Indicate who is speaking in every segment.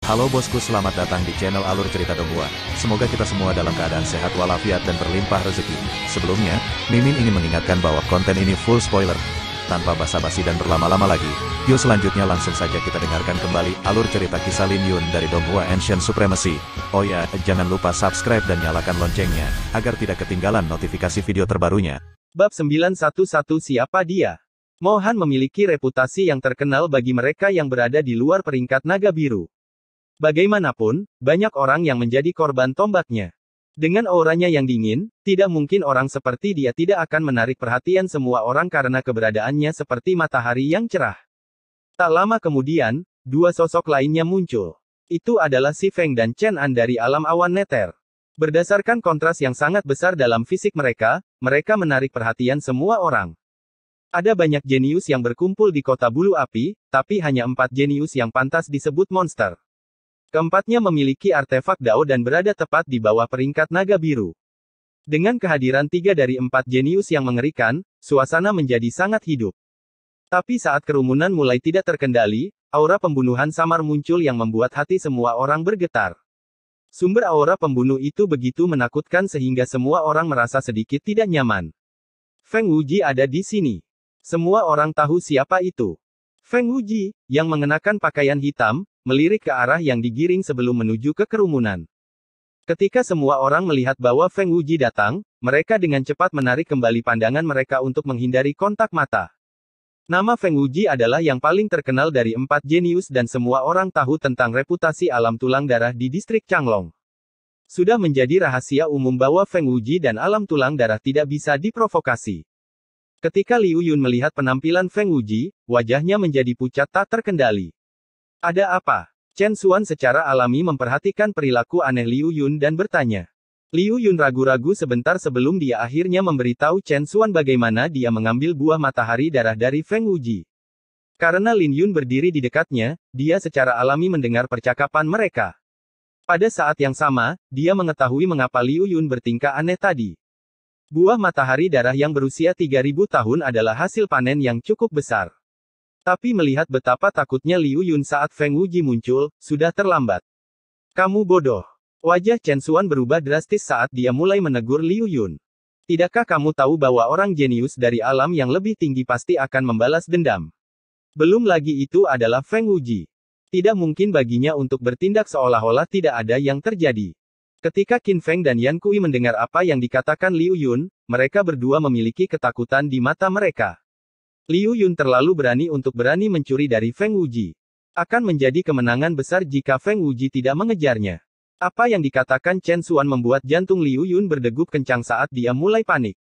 Speaker 1: Halo bosku, selamat datang di channel Alur Cerita Donghua. Semoga kita semua dalam keadaan sehat walafiat dan berlimpah rezeki. Sebelumnya, Mimin ingin mengingatkan bahwa konten ini full spoiler. Tanpa basa-basi dan berlama-lama lagi, yuk selanjutnya langsung saja kita dengarkan kembali alur cerita kisah Lin Yun dari Donghua Ancient Supremacy. Oh ya, jangan lupa subscribe dan nyalakan loncengnya, agar tidak ketinggalan notifikasi video terbarunya.
Speaker 2: Bab 911 Siapa dia? Mohan memiliki reputasi yang terkenal bagi mereka yang berada di luar peringkat naga biru. Bagaimanapun, banyak orang yang menjadi korban tombaknya. Dengan auranya yang dingin, tidak mungkin orang seperti dia tidak akan menarik perhatian semua orang karena keberadaannya seperti matahari yang cerah. Tak lama kemudian, dua sosok lainnya muncul. Itu adalah Si Feng dan Chen An dari alam awan neter. Berdasarkan kontras yang sangat besar dalam fisik mereka, mereka menarik perhatian semua orang. Ada banyak jenius yang berkumpul di kota bulu api, tapi hanya 4 jenius yang pantas disebut monster. Keempatnya memiliki artefak Dao dan berada tepat di bawah peringkat naga biru. Dengan kehadiran 3 dari 4 jenius yang mengerikan, suasana menjadi sangat hidup. Tapi saat kerumunan mulai tidak terkendali, aura pembunuhan samar muncul yang membuat hati semua orang bergetar. Sumber aura pembunuh itu begitu menakutkan sehingga semua orang merasa sedikit tidak nyaman. Feng Wuji ada di sini. Semua orang tahu siapa itu. Feng Wuji, yang mengenakan pakaian hitam, melirik ke arah yang digiring sebelum menuju ke kerumunan. Ketika semua orang melihat bahwa Feng Wuji datang, mereka dengan cepat menarik kembali pandangan mereka untuk menghindari kontak mata. Nama Feng Wuji adalah yang paling terkenal dari 4 jenius dan semua orang tahu tentang reputasi alam tulang darah di distrik Changlong. Sudah menjadi rahasia umum bahwa Feng Wuji dan alam tulang darah tidak bisa diprovokasi. Ketika Liu Yun melihat penampilan Feng Wuji, wajahnya menjadi pucat tak terkendali. Ada apa? Chen Xuan secara alami memperhatikan perilaku aneh Liu Yun dan bertanya. Liu Yun ragu-ragu sebentar sebelum dia akhirnya memberitahu Chen Xuan bagaimana dia mengambil buah matahari darah dari Feng Wuji. Karena Lin Yun berdiri di dekatnya, dia secara alami mendengar percakapan mereka. Pada saat yang sama, dia mengetahui mengapa Liu Yun bertingkah aneh tadi. Buah matahari darah yang berusia 3000 tahun adalah hasil panen yang cukup besar. Tapi melihat betapa takutnya Liu Yun saat Feng Wuji muncul, sudah terlambat. Kamu bodoh. Wajah Chen Xuan berubah drastis saat dia mulai menegur Liu Yun. Tidakkah kamu tahu bahwa orang jenius dari alam yang lebih tinggi pasti akan membalas dendam? Belum lagi itu adalah Feng Wuji. Tidak mungkin baginya untuk bertindak seolah-olah tidak ada yang terjadi. Ketika Qin Feng dan Yan Kui mendengar apa yang dikatakan Liu Yun, mereka berdua memiliki ketakutan di mata mereka. Liu Yun terlalu berani untuk berani mencuri dari Feng Wuji. Akan menjadi kemenangan besar jika Feng Wuji tidak mengejarnya. Apa yang dikatakan Chen Xuan membuat jantung Liu Yun berdegup kencang saat dia mulai panik.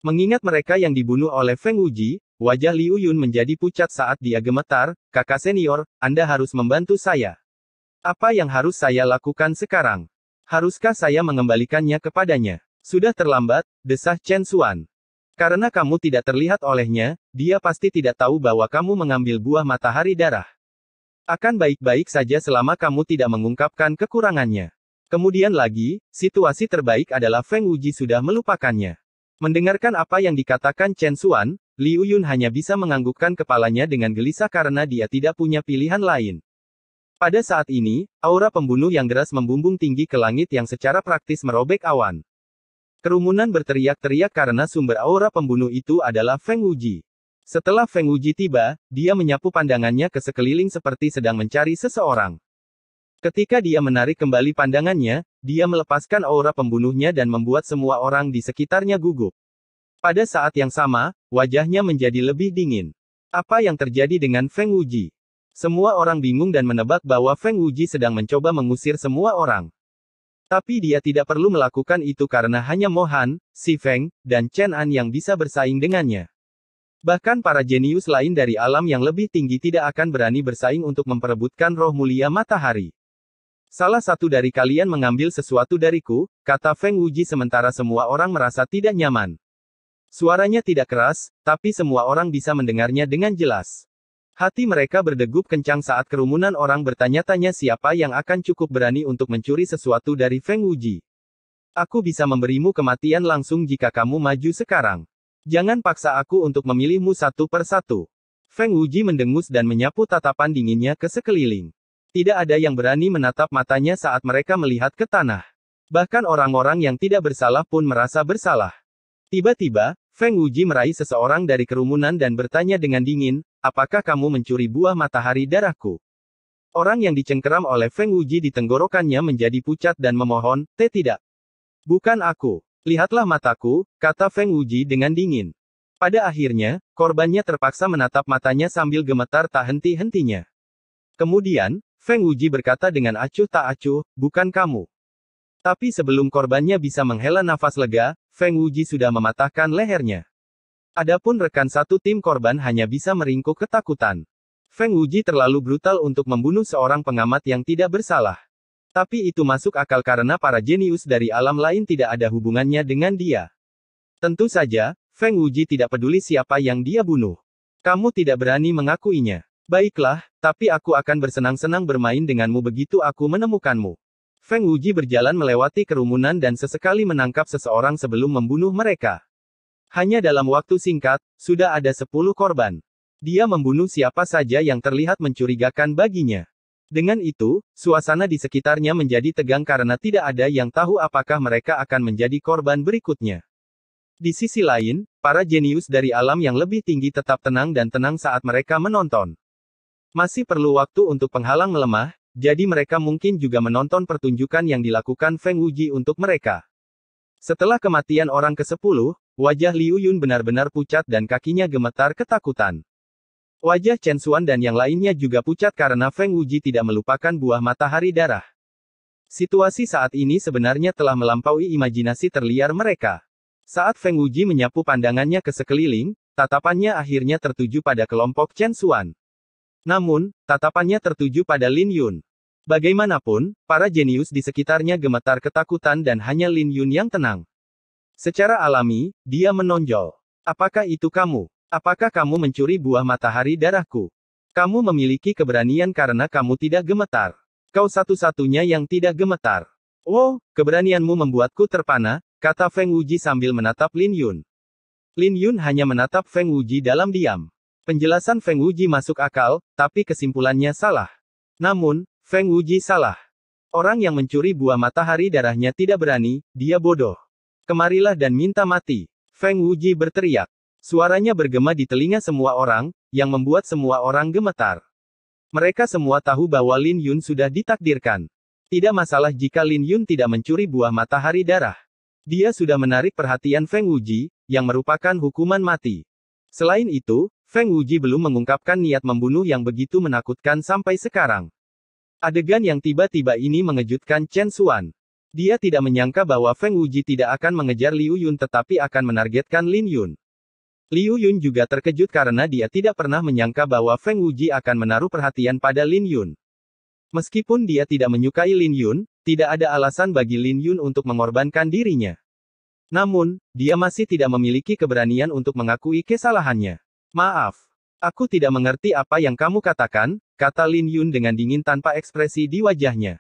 Speaker 2: Mengingat mereka yang dibunuh oleh Feng Wuji, wajah Liu Yun menjadi pucat saat dia gemetar. Kakak senior, Anda harus membantu saya. Apa yang harus saya lakukan sekarang? Haruskah saya mengembalikannya kepadanya? Sudah terlambat, desah Chen Xuan. Karena kamu tidak terlihat olehnya, dia pasti tidak tahu bahwa kamu mengambil buah matahari darah. Akan baik-baik saja selama kamu tidak mengungkapkan kekurangannya. Kemudian lagi, situasi terbaik adalah Feng Wuji sudah melupakannya. Mendengarkan apa yang dikatakan Chen Xuan, Liu Yun hanya bisa menganggukkan kepalanya dengan gelisah karena dia tidak punya pilihan lain. Pada saat ini, aura pembunuh yang deras membumbung tinggi ke langit yang secara praktis merobek awan. Kerumunan berteriak-teriak karena sumber aura pembunuh itu adalah Feng Wuji. Setelah Feng Wuji tiba, dia menyapu pandangannya ke sekeliling seperti sedang mencari seseorang. Ketika dia menarik kembali pandangannya, dia melepaskan aura pembunuhnya dan membuat semua orang di sekitarnya gugup. Pada saat yang sama, wajahnya menjadi lebih dingin. Apa yang terjadi dengan Feng Wuji? Semua orang bingung dan menebak bahwa Feng Wuji sedang mencoba mengusir semua orang. Tapi dia tidak perlu melakukan itu karena hanya Mohan, Si Feng, dan Chen An yang bisa bersaing dengannya. Bahkan para jenius lain dari alam yang lebih tinggi tidak akan berani bersaing untuk memperebutkan roh mulia matahari. Salah satu dari kalian mengambil sesuatu dariku, kata Feng Wuji sementara semua orang merasa tidak nyaman. Suaranya tidak keras, tapi semua orang bisa mendengarnya dengan jelas. Hati mereka berdegup kencang saat kerumunan orang bertanya-tanya siapa yang akan cukup berani untuk mencuri sesuatu dari Feng Wuji. Aku bisa memberimu kematian langsung jika kamu maju sekarang. Jangan paksa aku untuk memilihmu satu per satu. Feng Wuji mendengus dan menyapu tatapan dinginnya ke sekeliling. Tidak ada yang berani menatap matanya saat mereka melihat ke tanah. Bahkan orang-orang yang tidak bersalah pun merasa bersalah. Tiba-tiba, Feng Wuji meraih seseorang dari kerumunan dan bertanya dengan dingin, apakah kamu mencuri buah matahari darahku? Orang yang dicengkeram oleh Feng Wuji di tenggorokannya menjadi pucat dan memohon, tidak. Bukan aku. Lihatlah mataku, kata Feng Wuji dengan dingin. Pada akhirnya, korbannya terpaksa menatap matanya sambil gemetar tak henti-hentinya. Kemudian, Feng Wuji berkata dengan acuh tak acuh, bukan kamu. Tapi sebelum korbannya bisa menghela nafas lega, Feng Wuji sudah mematahkan lehernya. Adapun rekan satu tim korban hanya bisa meringkuk ketakutan. Feng Wuji terlalu brutal untuk membunuh seorang pengamat yang tidak bersalah. Tapi itu masuk akal karena para jenius dari alam lain tidak ada hubungannya dengan dia. Tentu saja, Feng Wuji tidak peduli siapa yang dia bunuh. Kamu tidak berani mengakuinya. Baiklah, tapi aku akan bersenang-senang bermain denganmu begitu aku menemukanmu. Feng Wuji berjalan melewati kerumunan dan sesekali menangkap seseorang sebelum membunuh mereka. Hanya dalam waktu singkat, sudah ada 10 korban. Dia membunuh siapa saja yang terlihat mencurigakan baginya. Dengan itu, suasana di sekitarnya menjadi tegang karena tidak ada yang tahu apakah mereka akan menjadi korban berikutnya. Di sisi lain, para jenius dari alam yang lebih tinggi tetap tenang dan tenang saat mereka menonton. Masih perlu waktu untuk penghalang melemah, jadi mereka mungkin juga menonton pertunjukan yang dilakukan Feng Wuji untuk mereka. Setelah kematian orang ke-10, wajah Liu Yun benar-benar pucat dan kakinya gemetar ketakutan. Wajah Chen Xuan dan yang lainnya juga pucat karena Feng Wuji tidak melupakan buah matahari darah. Situasi saat ini sebenarnya telah melampaui imajinasi terliar mereka. Saat Feng Wuji menyapu pandangannya ke sekeliling, tatapannya akhirnya tertuju pada kelompok Chen Xuan. Namun, tatapannya tertuju pada Lin Yun. Bagaimanapun, para jenius di sekitarnya gemetar ketakutan dan hanya Lin Yun yang tenang. Secara alami, dia menonjol. Apakah itu kamu? Apakah kamu mencuri buah matahari darahku? Kamu memiliki keberanian karena kamu tidak gemetar. Kau satu-satunya yang tidak gemetar. Oh, keberanianmu membuatku terpana, kata Feng Wuji sambil menatap Lin Yun. Lin Yun hanya menatap Feng Wuji dalam diam. Penjelasan Feng Wuji masuk akal, tapi kesimpulannya salah. Namun, Feng Wuji salah. Orang yang mencuri buah matahari darahnya tidak berani, dia bodoh. Kemarilah dan minta mati. Feng Wuji berteriak. Suaranya bergema di telinga semua orang, yang membuat semua orang gemetar. Mereka semua tahu bahwa Lin Yun sudah ditakdirkan. Tidak masalah jika Lin Yun tidak mencuri buah matahari darah. Dia sudah menarik perhatian Feng Wuji, yang merupakan hukuman mati. Selain itu, Feng Wuji belum mengungkapkan niat membunuh yang begitu menakutkan sampai sekarang. Adegan yang tiba-tiba ini mengejutkan Chen Xuan. Dia tidak menyangka bahwa Feng Wuji tidak akan mengejar Liu Yun tetapi akan menargetkan Lin Yun. Liu Yun juga terkejut karena dia tidak pernah menyangka bahwa Feng Wuji akan menaruh perhatian pada Lin Yun. Meskipun dia tidak menyukai Lin Yun, tidak ada alasan bagi Lin Yun untuk mengorbankan dirinya. Namun, dia masih tidak memiliki keberanian untuk mengakui kesalahannya. Maaf. Aku tidak mengerti apa yang kamu katakan, kata Lin Yun dengan dingin tanpa ekspresi di wajahnya.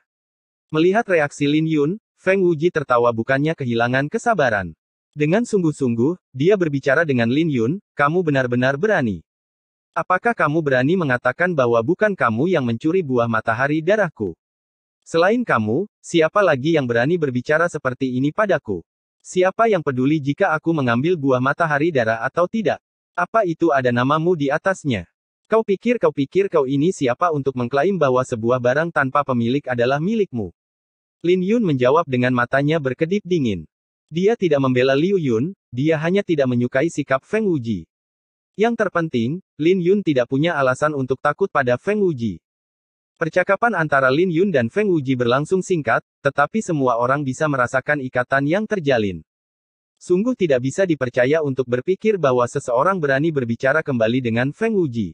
Speaker 2: Melihat reaksi Lin Yun, Feng Wuji tertawa bukannya kehilangan kesabaran. Dengan sungguh-sungguh, dia berbicara dengan Lin Yun, kamu benar-benar berani. Apakah kamu berani mengatakan bahwa bukan kamu yang mencuri buah matahari darahku? Selain kamu, siapa lagi yang berani berbicara seperti ini padaku? Siapa yang peduli jika aku mengambil buah matahari darah atau tidak? Apa itu ada namamu di atasnya? Kau pikir kau ini siapa untuk mengklaim bahwa sebuah barang tanpa pemilik adalah milikmu? Lin Yun menjawab dengan matanya berkedip dingin. Dia tidak membela Liu Yun, dia hanya tidak menyukai sikap Feng Wuji. Yang terpenting, Lin Yun tidak punya alasan untuk takut pada Feng Wuji. Percakapan antara Lin Yun dan Feng Wuji berlangsung singkat, tetapi semua orang bisa merasakan ikatan yang terjalin. Sungguh tidak bisa dipercaya untuk berpikir bahwa seseorang berani berbicara kembali dengan Feng Wuji.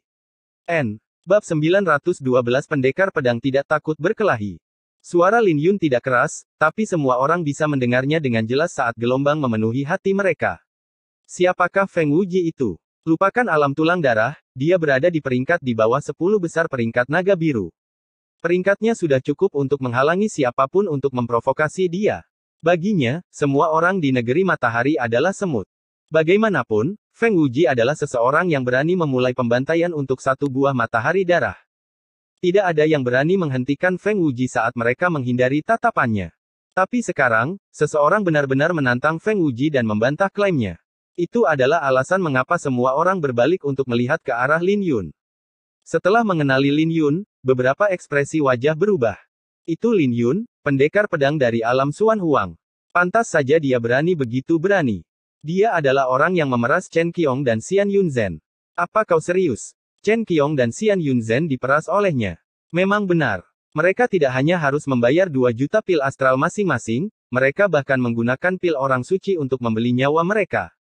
Speaker 2: Bab 912 Pendekar Pedang Tidak Takut Berkelahi. Suara Lin Yun tidak keras, tapi semua orang bisa mendengarnya dengan jelas saat gelombang memenuhi hati mereka. Siapakah Feng Wuji itu? Lupakan alam tulang darah, dia berada di peringkat di bawah 10 besar peringkat naga biru. Peringkatnya sudah cukup untuk menghalangi siapapun untuk memprovokasi dia. Baginya, semua orang di negeri matahari adalah semut. Bagaimanapun, Feng Wuji adalah seseorang yang berani memulai pembantaian untuk satu buah matahari darah. Tidak ada yang berani menghentikan Feng Wuji saat mereka menghindari tatapannya. Tapi sekarang, seseorang benar-benar menantang Feng Wuji dan membantah klaimnya. Itu adalah alasan mengapa semua orang berbalik untuk melihat ke arah Lin Yun. Setelah mengenali Lin Yun, beberapa ekspresi wajah berubah. Itu Lin Yun, pendekar pedang dari alam Xuan Huang. Pantas saja dia berani begitu berani. Dia adalah orang yang memeras Chen Qiong dan Xian Yunzhen. Apa kau serius? Chen Qiong dan Xian Yunzhen diperas olehnya. Memang benar. Mereka tidak hanya harus membayar 2 juta pil astral masing-masing, mereka bahkan menggunakan pil orang suci untuk membeli nyawa mereka.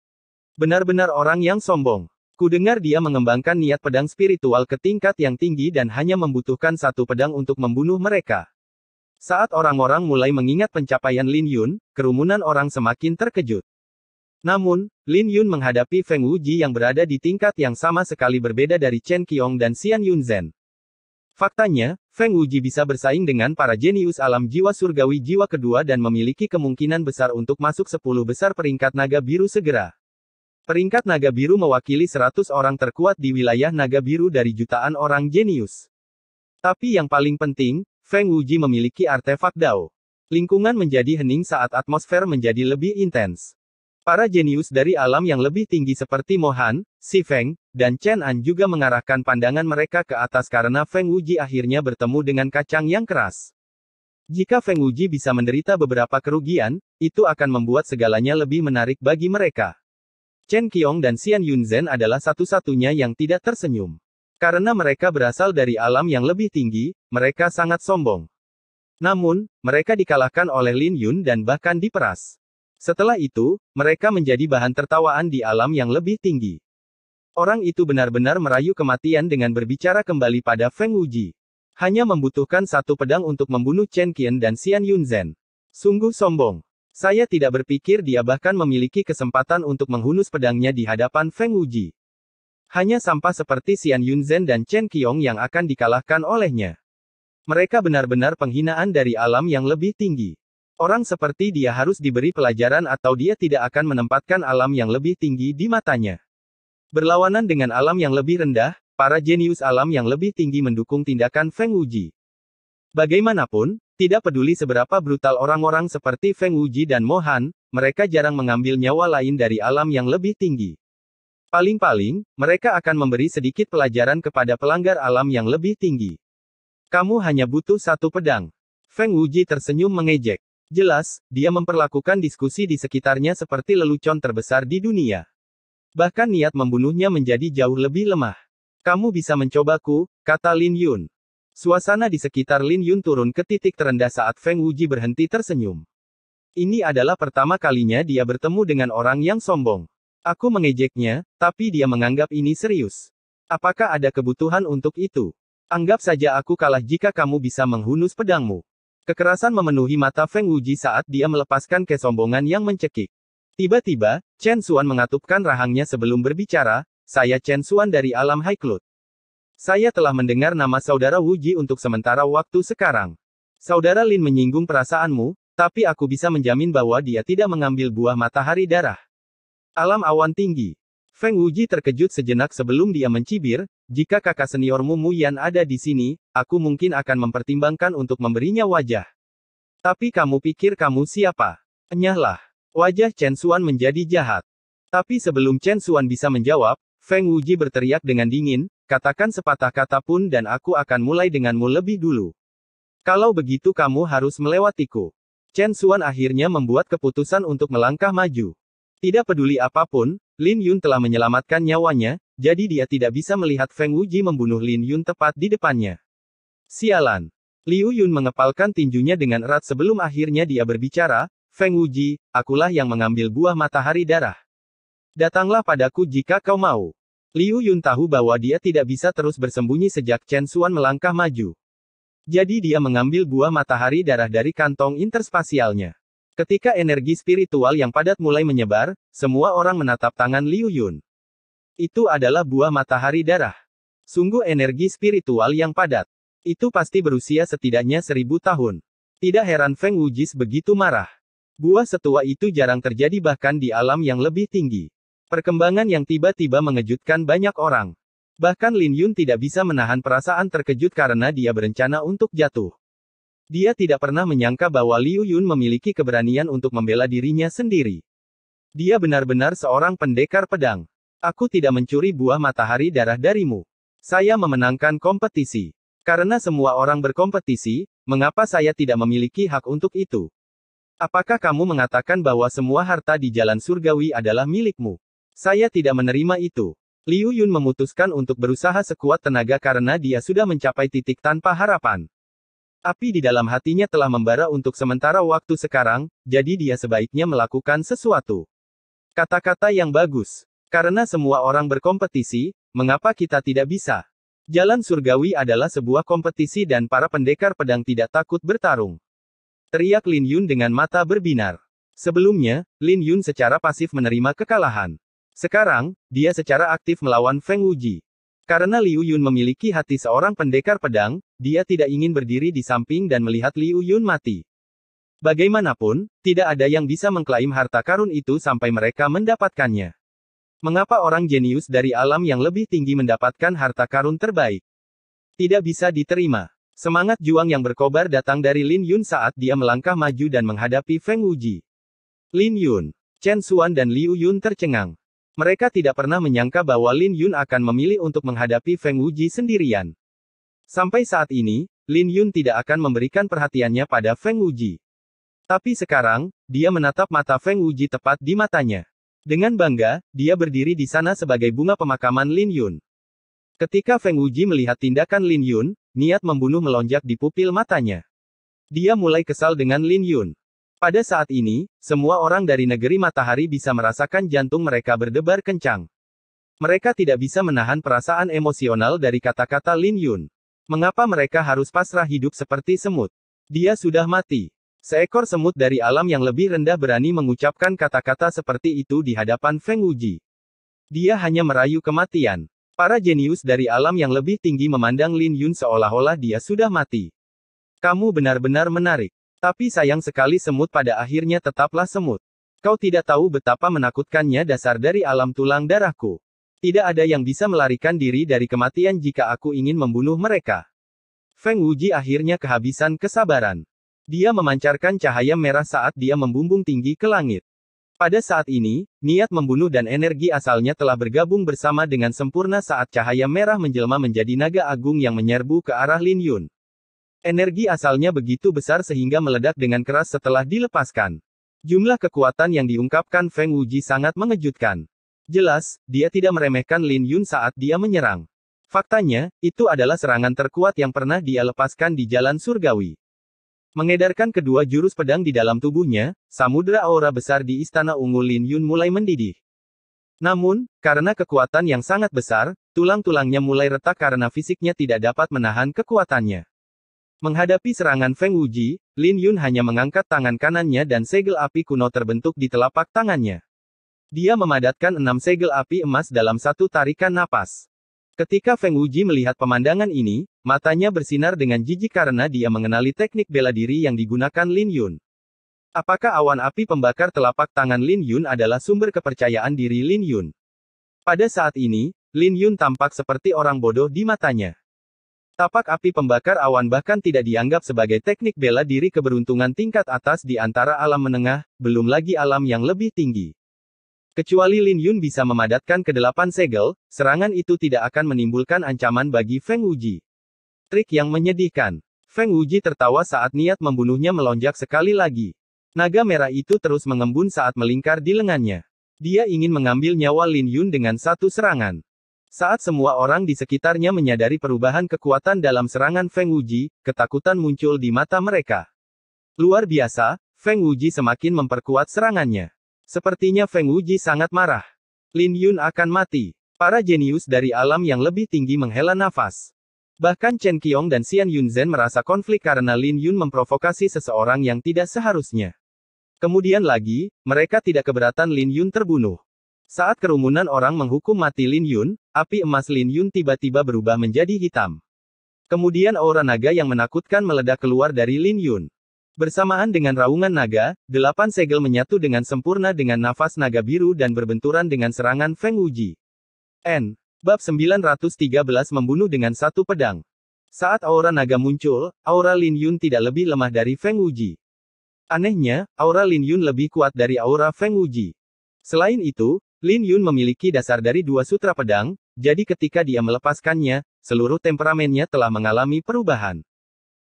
Speaker 2: Benar-benar orang yang sombong. Kudengar dia mengembangkan niat pedang spiritual ke tingkat yang tinggi dan hanya membutuhkan 1 pedang untuk membunuh mereka. Saat orang-orang mulai mengingat pencapaian Lin Yun, kerumunan orang semakin terkejut. Namun, Lin Yun menghadapi Feng Wuji yang berada di tingkat yang sama sekali berbeda dari Chen Qiong dan Xian Yunzhen. Faktanya, Feng Wuji bisa bersaing dengan para jenius alam jiwa surgawi jiwa kedua dan memiliki kemungkinan besar untuk masuk 10 besar peringkat naga biru segera. Peringkat naga biru mewakili 100 orang terkuat di wilayah naga biru dari jutaan orang jenius. Tapi yang paling penting, Feng Wuji memiliki artefak Dao. Lingkungan menjadi hening saat atmosfer menjadi lebih intens. Para jenius dari alam yang lebih tinggi seperti Mo Han, Si Feng, dan Chen An juga mengarahkan pandangan mereka ke atas karena Feng Wuji akhirnya bertemu dengan kacang yang keras. Jika Feng Wuji bisa menderita beberapa kerugian, itu akan membuat segalanya lebih menarik bagi mereka. Chen Qiong dan Xian Yunzhen adalah satu-satunya yang tidak tersenyum. Karena mereka berasal dari alam yang lebih tinggi, mereka sangat sombong. Namun, mereka dikalahkan oleh Lin Yun dan bahkan diperas. Setelah itu, mereka menjadi bahan tertawaan di alam yang lebih tinggi. Orang itu benar-benar merayu kematian dengan berbicara kembali pada Feng Wuji. Hanya membutuhkan 1 pedang untuk membunuh Chen Qian dan Xian Yunzhen. Sungguh sombong. Saya tidak berpikir dia bahkan memiliki kesempatan untuk menghunus pedangnya di hadapan Feng Wuji. Hanya sampah seperti Xian Yunzhen dan Chen Qiong yang akan dikalahkan olehnya. Mereka benar-benar penghinaan dari alam yang lebih tinggi. Orang seperti dia harus diberi pelajaran atau dia tidak akan menempatkan alam yang lebih tinggi di matanya. Berlawanan dengan alam yang lebih rendah, para jenius alam yang lebih tinggi mendukung tindakan Feng Wuji. Bagaimanapun, tidak peduli seberapa brutal orang-orang seperti Feng Wuji dan Mo Han, mereka jarang mengambil nyawa lain dari alam yang lebih tinggi. Paling-paling, mereka akan memberi sedikit pelajaran kepada pelanggar alam yang lebih tinggi. Kamu hanya butuh 1 pedang. Feng Wuji tersenyum mengejek. Jelas, dia memperlakukan diskusi di sekitarnya seperti lelucon terbesar di dunia. Bahkan niat membunuhnya menjadi jauh lebih lemah. Kamu bisa mencobaku, kata Lin Yun. Suasana di sekitar Lin Yun turun ke titik terendah saat Feng Wuji berhenti tersenyum. Ini adalah pertama kalinya dia bertemu dengan orang yang sombong. Aku mengejeknya, tapi dia menganggap ini serius. Apakah ada kebutuhan untuk itu? Anggap saja aku kalah jika kamu bisa menghunus pedangmu. Kekerasan memenuhi mata Feng Wuji saat dia melepaskan kesombongan yang mencekik. Tiba-tiba, Chen Xuan mengatupkan rahangnya sebelum berbicara, saya Chen Xuan dari alam High Cloud. Saya telah mendengar nama saudara Wuji untuk sementara waktu sekarang. Saudara Lin menyinggung perasaanmu, tapi aku bisa menjamin bahwa dia tidak mengambil buah matahari darah. Alam awan tinggi. Feng Wuji terkejut sejenak sebelum dia mencibir, jika kakak seniormu Mu Yan ada di sini, aku mungkin akan mempertimbangkan untuk memberinya wajah. Tapi kamu pikir kamu siapa? Enyahlah. Wajah Chen Xuan menjadi jahat. Tapi sebelum Chen Xuan bisa menjawab, Feng Wuji berteriak dengan dingin, katakan sepatah kata pun dan aku akan mulai denganmu lebih dulu. Kalau begitu kamu harus melewatiku. Chen Xuan akhirnya membuat keputusan untuk melangkah maju. Tidak peduli apapun, Lin Yun telah menyelamatkan nyawanya, jadi dia tidak bisa melihat Feng Wuji membunuh Lin Yun tepat di depannya. Sialan. Liu Yun mengepalkan tinjunya dengan erat sebelum akhirnya dia berbicara, Feng Wuji, akulah yang mengambil buah matahari darah. Datanglah padaku jika kau mau. Liu Yun tahu bahwa dia tidak bisa terus bersembunyi sejak Chen Xuan melangkah maju. Jadi dia mengambil buah matahari darah dari kantong interspasialnya. Ketika energi spiritual yang padat mulai menyebar, semua orang menatap tangan Liu Yun. Itu adalah buah matahari darah. Sungguh energi spiritual yang padat. Itu pasti berusia setidaknya 1000 tahun. Tidak heran Feng Wuji begitu marah. Buah setua itu jarang terjadi bahkan di alam yang lebih tinggi. Perkembangan yang tiba-tiba mengejutkan banyak orang. Bahkan Lin Yun tidak bisa menahan perasaan terkejut karena dia berencana untuk jatuh. Dia tidak pernah menyangka bahwa Liu Yun memiliki keberanian untuk membela dirinya sendiri. Dia benar-benar seorang pendekar pedang. Aku tidak mencuri buah matahari darah darimu. Saya memenangkan kompetisi. Karena semua orang berkompetisi, mengapa saya tidak memiliki hak untuk itu? Apakah kamu mengatakan bahwa semua harta di jalan surgawi adalah milikmu? Saya tidak menerima itu. Liu Yun memutuskan untuk berusaha sekuat tenaga karena dia sudah mencapai titik tanpa harapan. Api di dalam hatinya telah membara untuk sementara waktu sekarang, jadi dia sebaiknya melakukan sesuatu. Kata-kata yang bagus. Karena semua orang berkompetisi, mengapa kita tidak bisa? Jalan surgawi adalah sebuah kompetisi dan para pendekar pedang tidak takut bertarung. Teriak Lin Yun dengan mata berbinar. Sebelumnya, Lin Yun secara pasif menerima kekalahan. Sekarang, dia secara aktif melawan Feng Wuji. Karena Liu Yun memiliki hati seorang pendekar pedang, dia tidak ingin berdiri di samping dan melihat Liu Yun mati. Bagaimanapun, tidak ada yang bisa mengklaim harta karun itu sampai mereka mendapatkannya. Mengapa orang jenius dari alam yang lebih tinggi mendapatkan harta karun terbaik? Tidak bisa diterima. Semangat juang yang berkobar datang dari Lin Yun saat dia melangkah maju dan menghadapi Feng Wuji. Lin Yun, Chen Xuan dan Liu Yun tercengang. Mereka tidak pernah menyangka bahwa Lin Yun akan memilih untuk menghadapi Feng Wuji sendirian. Sampai saat ini, Lin Yun tidak akan memberikan perhatiannya pada Feng Wuji. Tapi sekarang, dia menatap mata Feng Wuji tepat di matanya. Dengan bangga, dia berdiri di sana sebagai bunga pemakaman Lin Yun. Ketika Feng Wuji melihat tindakan Lin Yun, niat membunuh melonjak di pupil matanya. Dia mulai kesal dengan Lin Yun. Pada saat ini, semua orang dari negeri matahari bisa merasakan jantung mereka berdebar kencang. Mereka tidak bisa menahan perasaan emosional dari kata-kata Lin Yun. Mengapa mereka harus pasrah hidup seperti semut? Dia sudah mati. Seekor semut dari alam yang lebih rendah berani mengucapkan kata-kata seperti itu di hadapan Feng Wuji. Dia hanya merayu kematian. Para jenius dari alam yang lebih tinggi memandang Lin Yun seolah-olah dia sudah mati. Kamu benar-benar menarik. Tapi sayang sekali semut pada akhirnya tetaplah semut. Kau tidak tahu betapa menakutkannya dasar dari alam tulang darahku. Tidak ada yang bisa melarikan diri dari kematian jika aku ingin membunuh mereka. Feng Wuji akhirnya kehabisan kesabaran. Dia memancarkan cahaya merah saat dia membumbung tinggi ke langit. Pada saat ini, niat membunuh dan energi asalnya telah bergabung bersama dengan sempurna saat cahaya merah menjelma menjadi naga agung yang menyerbu ke arah Lin Yun. Energi asalnya begitu besar sehingga meledak dengan keras setelah dilepaskan. Jumlah kekuatan yang diungkapkan Feng Wuji sangat mengejutkan. Jelas, dia tidak meremehkan Lin Yun saat dia menyerang. Faktanya, itu adalah serangan terkuat yang pernah dia lepaskan di jalan surgawi. Mengedarkan kedua jurus pedang di dalam tubuhnya, samudera aura besar di istana ungu Lin Yun mulai mendidih. Namun, karena kekuatan yang sangat besar, tulang-tulangnya mulai retak karena fisiknya tidak dapat menahan kekuatannya. Menghadapi serangan Feng Wuji, Lin Yun hanya mengangkat tangan kanannya dan segel api kuno terbentuk di telapak tangannya. Dia memadatkan 6 segel api emas dalam satu tarikan napas. Ketika Feng Wuji melihat pemandangan ini, matanya bersinar dengan jijik karena dia mengenali teknik bela diri yang digunakan Lin Yun. Apakah awan api pembakar telapak tangan Lin Yun adalah sumber kepercayaan diri Lin Yun? Pada saat ini, Lin Yun tampak seperti orang bodoh di matanya. Tapak api pembakar awan bahkan tidak dianggap sebagai teknik bela diri keberuntungan tingkat atas di antara alam menengah, belum lagi alam yang lebih tinggi. Kecuali Lin Yun bisa memadatkan ke-8 segel, serangan itu tidak akan menimbulkan ancaman bagi Feng Wuji. Trik yang menyedihkan. Feng Wuji tertawa saat niat membunuhnya melonjak sekali lagi. Naga merah itu terus mengembun saat melingkar di lengannya. Dia ingin mengambil nyawa Lin Yun dengan satu serangan. Saat semua orang di sekitarnya menyadari perubahan kekuatan dalam serangan Feng Wuji, ketakutan muncul di mata mereka. Luar biasa, Feng Wuji semakin memperkuat serangannya. Sepertinya Feng Wuji sangat marah. Lin Yun akan mati. Para jenius dari alam yang lebih tinggi menghela nafas. Bahkan Chen Qiong dan Xian Yunzhen merasa konflik karena Lin Yun memprovokasi seseorang yang tidak seharusnya. Kemudian lagi, mereka tidak keberatan Lin Yun terbunuh. Saat kerumunan orang menghukum mati Lin Yun, api emas Lin Yun tiba-tiba berubah menjadi hitam. Kemudian aura naga yang menakutkan meledak keluar dari Lin Yun. Bersamaan dengan raungan naga, 8 segel menyatu dengan sempurna dengan nafas naga biru dan berbenturan dengan serangan Feng Wuji. Bab 913 membunuh dengan satu pedang. Saat aura naga muncul, aura Lin Yun tidak lebih lemah dari Feng Wuji. Anehnya, aura Lin Yun lebih kuat dari aura Feng Wuji. Selain itu, Lin Yun memiliki dasar dari dua sutra pedang, jadi ketika dia melepaskannya, seluruh temperamennya telah mengalami perubahan.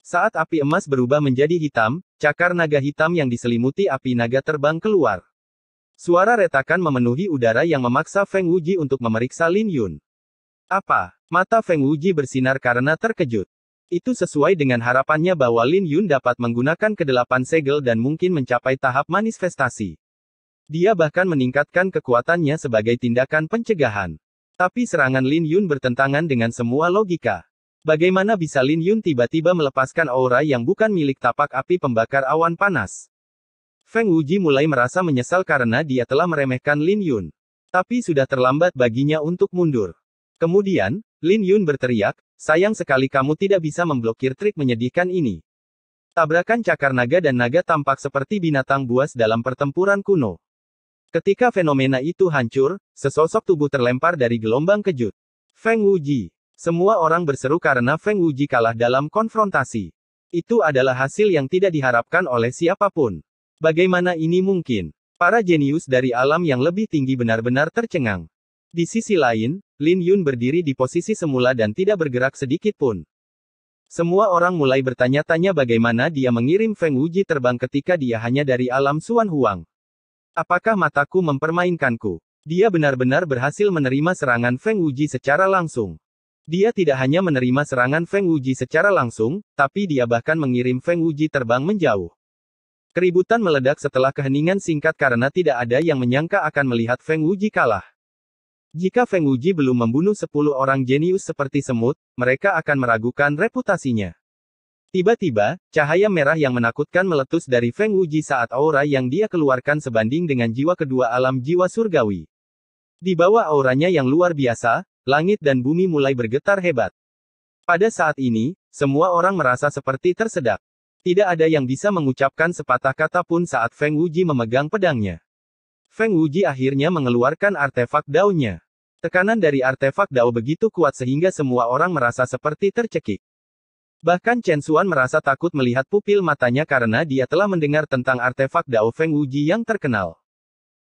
Speaker 2: Saat api emas berubah menjadi hitam, cakar naga hitam yang diselimuti api naga terbang keluar. Suara retakan memenuhi udara yang memaksa Feng Wuji untuk memeriksa Lin Yun. Apa? Mata Feng Wuji bersinar karena terkejut. Itu sesuai dengan harapannya bahwa Lin Yun dapat menggunakan kedelapan segel dan mungkin mencapai tahap manifestasi. Dia bahkan meningkatkan kekuatannya sebagai tindakan pencegahan. Tapi serangan Lin Yun bertentangan dengan semua logika. Bagaimana bisa Lin Yun tiba-tiba melepaskan aura yang bukan milik tapak api pembakar awan panas? Feng Wuji mulai merasa menyesal karena dia telah meremehkan Lin Yun. Tapi sudah terlambat baginya untuk mundur. Kemudian, Lin Yun berteriak, sayang sekali kamu tidak bisa memblokir trik menyedihkan ini. Tabrakan cakar naga dan naga tampak seperti binatang buas dalam pertempuran kuno. Ketika fenomena itu hancur, sesosok tubuh terlempar dari gelombang kejut. Feng Wuji. Semua orang berseru karena Feng Wuji kalah dalam konfrontasi. Itu adalah hasil yang tidak diharapkan oleh siapapun. Bagaimana ini mungkin? Para jenius dari alam yang lebih tinggi benar-benar tercengang. Di sisi lain, Lin Yun berdiri di posisi semula dan tidak bergerak sedikit pun. Semua orang mulai bertanya-tanya bagaimana dia mengirim Feng Wuji terbang ketika dia hanya dari alam Xuan Huang. Apakah mataku mempermainkanku? Dia benar-benar berhasil menerima serangan Feng Wuji secara langsung. Dia tidak hanya menerima serangan Feng Wuji secara langsung, tapi dia bahkan mengirim Feng Wuji terbang menjauh. Keributan meledak setelah keheningan singkat karena tidak ada yang menyangka akan melihat Feng Wuji kalah. Jika Feng Wuji belum membunuh 10 orang jenius seperti semut, mereka akan meragukan reputasinya. Tiba-tiba, cahaya merah yang menakutkan meletus dari Feng Wuji saat aura yang dia keluarkan sebanding dengan jiwa kedua alam jiwa surgawi. Di bawah auranya yang luar biasa, langit dan bumi mulai bergetar hebat. Pada saat ini, semua orang merasa seperti tersedak. Tidak ada yang bisa mengucapkan sepatah kata pun saat Feng Wuji memegang pedangnya. Feng Wuji akhirnya mengeluarkan artefak Dao-nya. Tekanan dari artefak Dao begitu kuat sehingga semua orang merasa seperti tercekik. Bahkan Chen Xuan merasa takut melihat pupil matanya karena dia telah mendengar tentang artefak Dao Feng Wuji yang terkenal.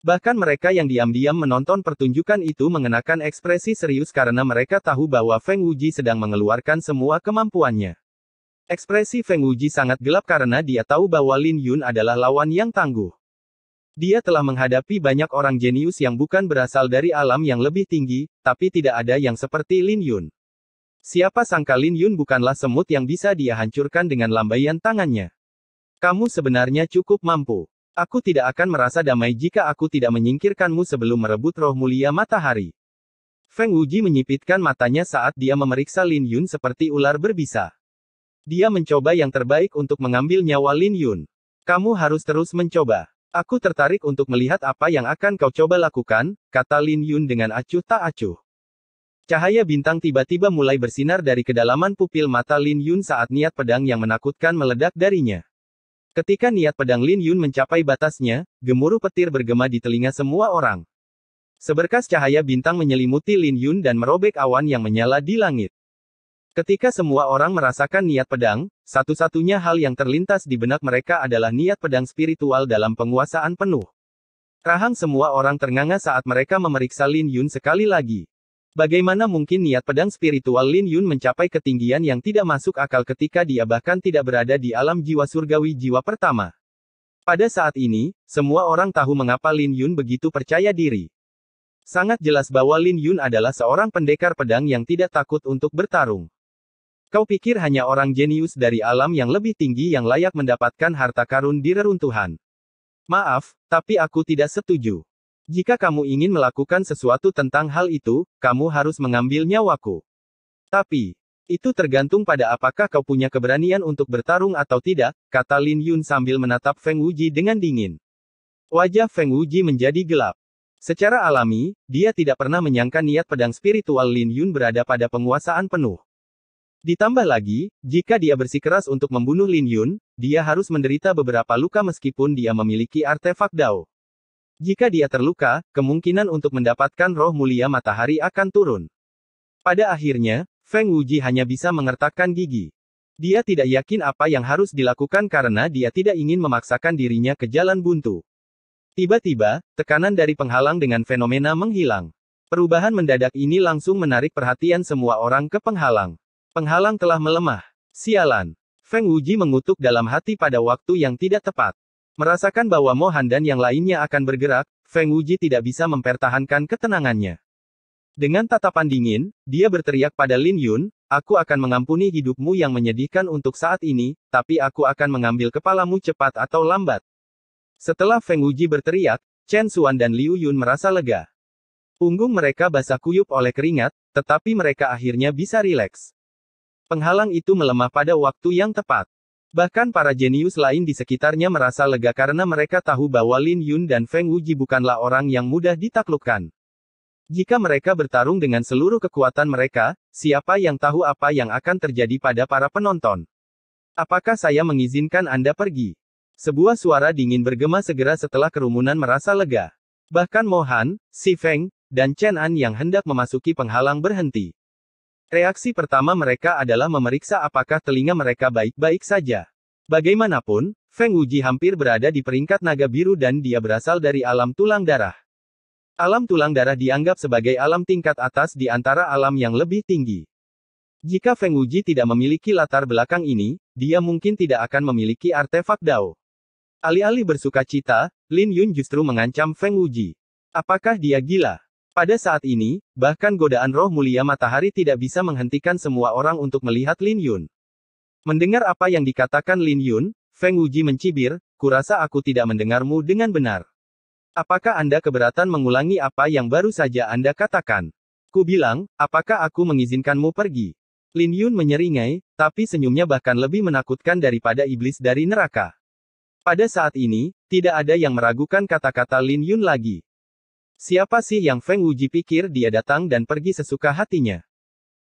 Speaker 2: Bahkan mereka yang diam-diam menonton pertunjukan itu mengenakan ekspresi serius karena mereka tahu bahwa Feng Wuji sedang mengeluarkan semua kemampuannya. Ekspresi Feng Wuji sangat gelap karena dia tahu bahwa Lin Yun adalah lawan yang tangguh. Dia telah menghadapi banyak orang jenius yang bukan berasal dari alam yang lebih tinggi, tapi tidak ada yang seperti Lin Yun. Siapa sangka Lin Yun bukanlah semut yang bisa dia hancurkan dengan lambaian tangannya. Kamu sebenarnya cukup mampu. Aku tidak akan merasa damai jika aku tidak menyingkirkanmu sebelum merebut roh mulia matahari. Feng Wuji menyipitkan matanya saat dia memeriksa Lin Yun seperti ular berbisa. Dia mencoba yang terbaik untuk mengambil nyawa Lin Yun. Kamu harus terus mencoba. Aku tertarik untuk melihat apa yang akan kau coba lakukan, kata Lin Yun dengan acuh tak acuh. Cahaya bintang tiba-tiba mulai bersinar dari kedalaman pupil mata Lin Yun saat niat pedang yang menakutkan meledak darinya. Ketika niat pedang Lin Yun mencapai batasnya, gemuruh petir bergema di telinga semua orang. Seberkas cahaya bintang menyelimuti Lin Yun dan merobek awan yang menyala di langit. Ketika semua orang merasakan niat pedang, satu-satunya hal yang terlintas di benak mereka adalah niat pedang spiritual dalam penguasaan penuh. Rahang semua orang ternganga saat mereka memeriksa Lin Yun sekali lagi. Bagaimana mungkin niat pedang spiritual Lin Yun mencapai ketinggian yang tidak masuk akal ketika dia bahkan tidak berada di alam jiwa surgawi jiwa pertama? Pada saat ini, semua orang tahu mengapa Lin Yun begitu percaya diri. Sangat jelas bahwa Lin Yun adalah seorang pendekar pedang yang tidak takut untuk bertarung. Kau pikir hanya orang jenius dari alam yang lebih tinggi yang layak mendapatkan harta karun di reruntuhan? Maaf, tapi aku tidak setuju. Jika kamu ingin melakukan sesuatu tentang hal itu, kamu harus mengambil nyawaku. Tapi, itu tergantung pada apakah kau punya keberanian untuk bertarung atau tidak, kata Lin Yun sambil menatap Feng Wuji dengan dingin. Wajah Feng Wuji menjadi gelap. Secara alami, dia tidak pernah menyangka niat pedang spiritual Lin Yun berada pada penguasaan penuh. Ditambah lagi, jika dia bersikeras untuk membunuh Lin Yun, dia harus menderita beberapa luka meskipun dia memiliki artefak Dao. Jika dia terluka, kemungkinan untuk mendapatkan roh mulia matahari akan turun. Pada akhirnya, Feng Wuji hanya bisa mengertakkan gigi. Dia tidak yakin apa yang harus dilakukan karena dia tidak ingin memaksakan dirinya ke jalan buntu. Tiba-tiba, tekanan dari penghalang dengan fenomena menghilang. Perubahan mendadak ini langsung menarik perhatian semua orang ke penghalang. Penghalang telah melemah. Sialan. Feng Wuji mengutuk dalam hati pada waktu yang tidak tepat. Merasakan bahwa Mo Han dan yang lainnya akan bergerak, Feng Wuji tidak bisa mempertahankan ketenangannya. Dengan tatapan dingin, dia berteriak pada Lin Yun, "Aku akan mengampuni hidupmu yang menyedihkan untuk saat ini, tapi aku akan mengambil kepalamu cepat atau lambat." Setelah Feng Wuji berteriak, Chen Xuan dan Liu Yun merasa lega. Punggung mereka basah kuyup oleh keringat, tetapi mereka akhirnya bisa rileks. Penghalang itu melemah pada waktu yang tepat. Bahkan para jenius lain di sekitarnya merasa lega karena mereka tahu bahwa Lin Yun dan Feng Wuji bukanlah orang yang mudah ditaklukkan. Jika mereka bertarung dengan seluruh kekuatan mereka, siapa yang tahu apa yang akan terjadi pada para penonton? "Apakah saya mengizinkan Anda pergi?" Sebuah suara dingin bergema segera setelah kerumunan merasa lega. Bahkan Mo Han, Si Feng, dan Chen An yang hendak memasuki penghalang berhenti. Reaksi pertama mereka adalah memeriksa apakah telinga mereka baik-baik saja. Bagaimanapun, Feng Wuji hampir berada di peringkat naga biru dan dia berasal dari alam tulang darah. Alam tulang darah dianggap sebagai alam tingkat atas di antara alam yang lebih tinggi. Jika Feng Wuji tidak memiliki latar belakang ini, dia mungkin tidak akan memiliki artefak Dao. Alih-alih bersukacita, Lin Yun justru mengancam Feng Wuji. Apakah dia gila? Pada saat ini, bahkan godaan roh mulia matahari tidak bisa menghentikan semua orang untuk melihat Lin Yun. Mendengar apa yang dikatakan Lin Yun, Feng Wuji mencibir, "Kurasa aku tidak mendengarmu dengan benar. Apakah Anda keberatan mengulangi apa yang baru saja Anda katakan? Ku bilang, apakah aku mengizinkanmu pergi?" Lin Yun menyeringai, tapi senyumnya bahkan lebih menakutkan daripada iblis dari neraka. Pada saat ini, tidak ada yang meragukan kata-kata Lin Yun lagi. Siapa sih yang Feng Wuji pikir dia datang dan pergi sesuka hatinya?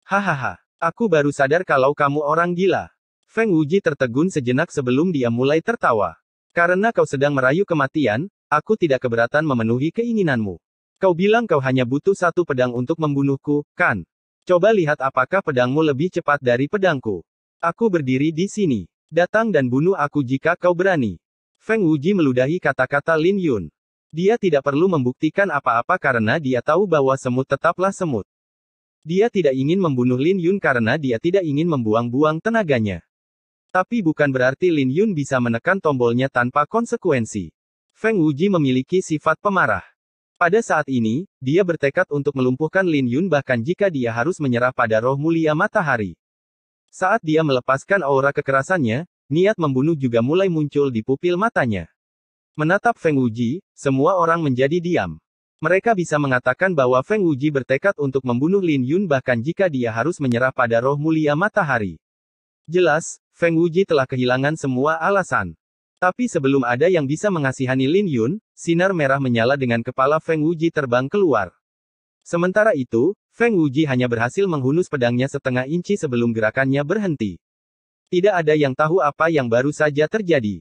Speaker 2: Hahaha, aku baru sadar kalau kamu orang gila. Feng Wuji tertegun sejenak sebelum dia mulai tertawa. Karena kau sedang merayu kematian, aku tidak keberatan memenuhi keinginanmu. Kau bilang kau hanya butuh satu pedang untuk membunuhku, kan? Coba lihat apakah pedangmu lebih cepat dari pedangku. Aku berdiri di sini. Datang dan bunuh aku jika kau berani. Feng Wuji meludahi kata-kata Lin Yun. Dia tidak perlu membuktikan apa-apa karena dia tahu bahwa semut tetaplah semut. Dia tidak ingin membunuh Lin Yun karena dia tidak ingin membuang-buang tenaganya. Tapi bukan berarti Lin Yun bisa menekan tombolnya tanpa konsekuensi. Feng Wuji memiliki sifat pemarah. Pada saat ini, dia bertekad untuk melumpuhkan Lin Yun bahkan jika dia harus menyerah pada roh mulia matahari. Saat dia melepaskan aura kekerasannya, niat membunuh juga mulai muncul di pupil matanya. Menatap Feng Wuji, semua orang menjadi diam. Mereka bisa mengatakan bahwa Feng Wuji bertekad untuk membunuh Lin Yun bahkan jika dia harus menyerah pada roh mulia matahari. Jelas, Feng Wuji telah kehilangan semua alasan. Tapi sebelum ada yang bisa mengasihani Lin Yun, sinar merah menyala dengan kepala Feng Wuji terbang keluar. Sementara itu, Feng Wuji hanya berhasil menghunus pedangnya setengah inci sebelum gerakannya berhenti. Tidak ada yang tahu apa yang baru saja terjadi.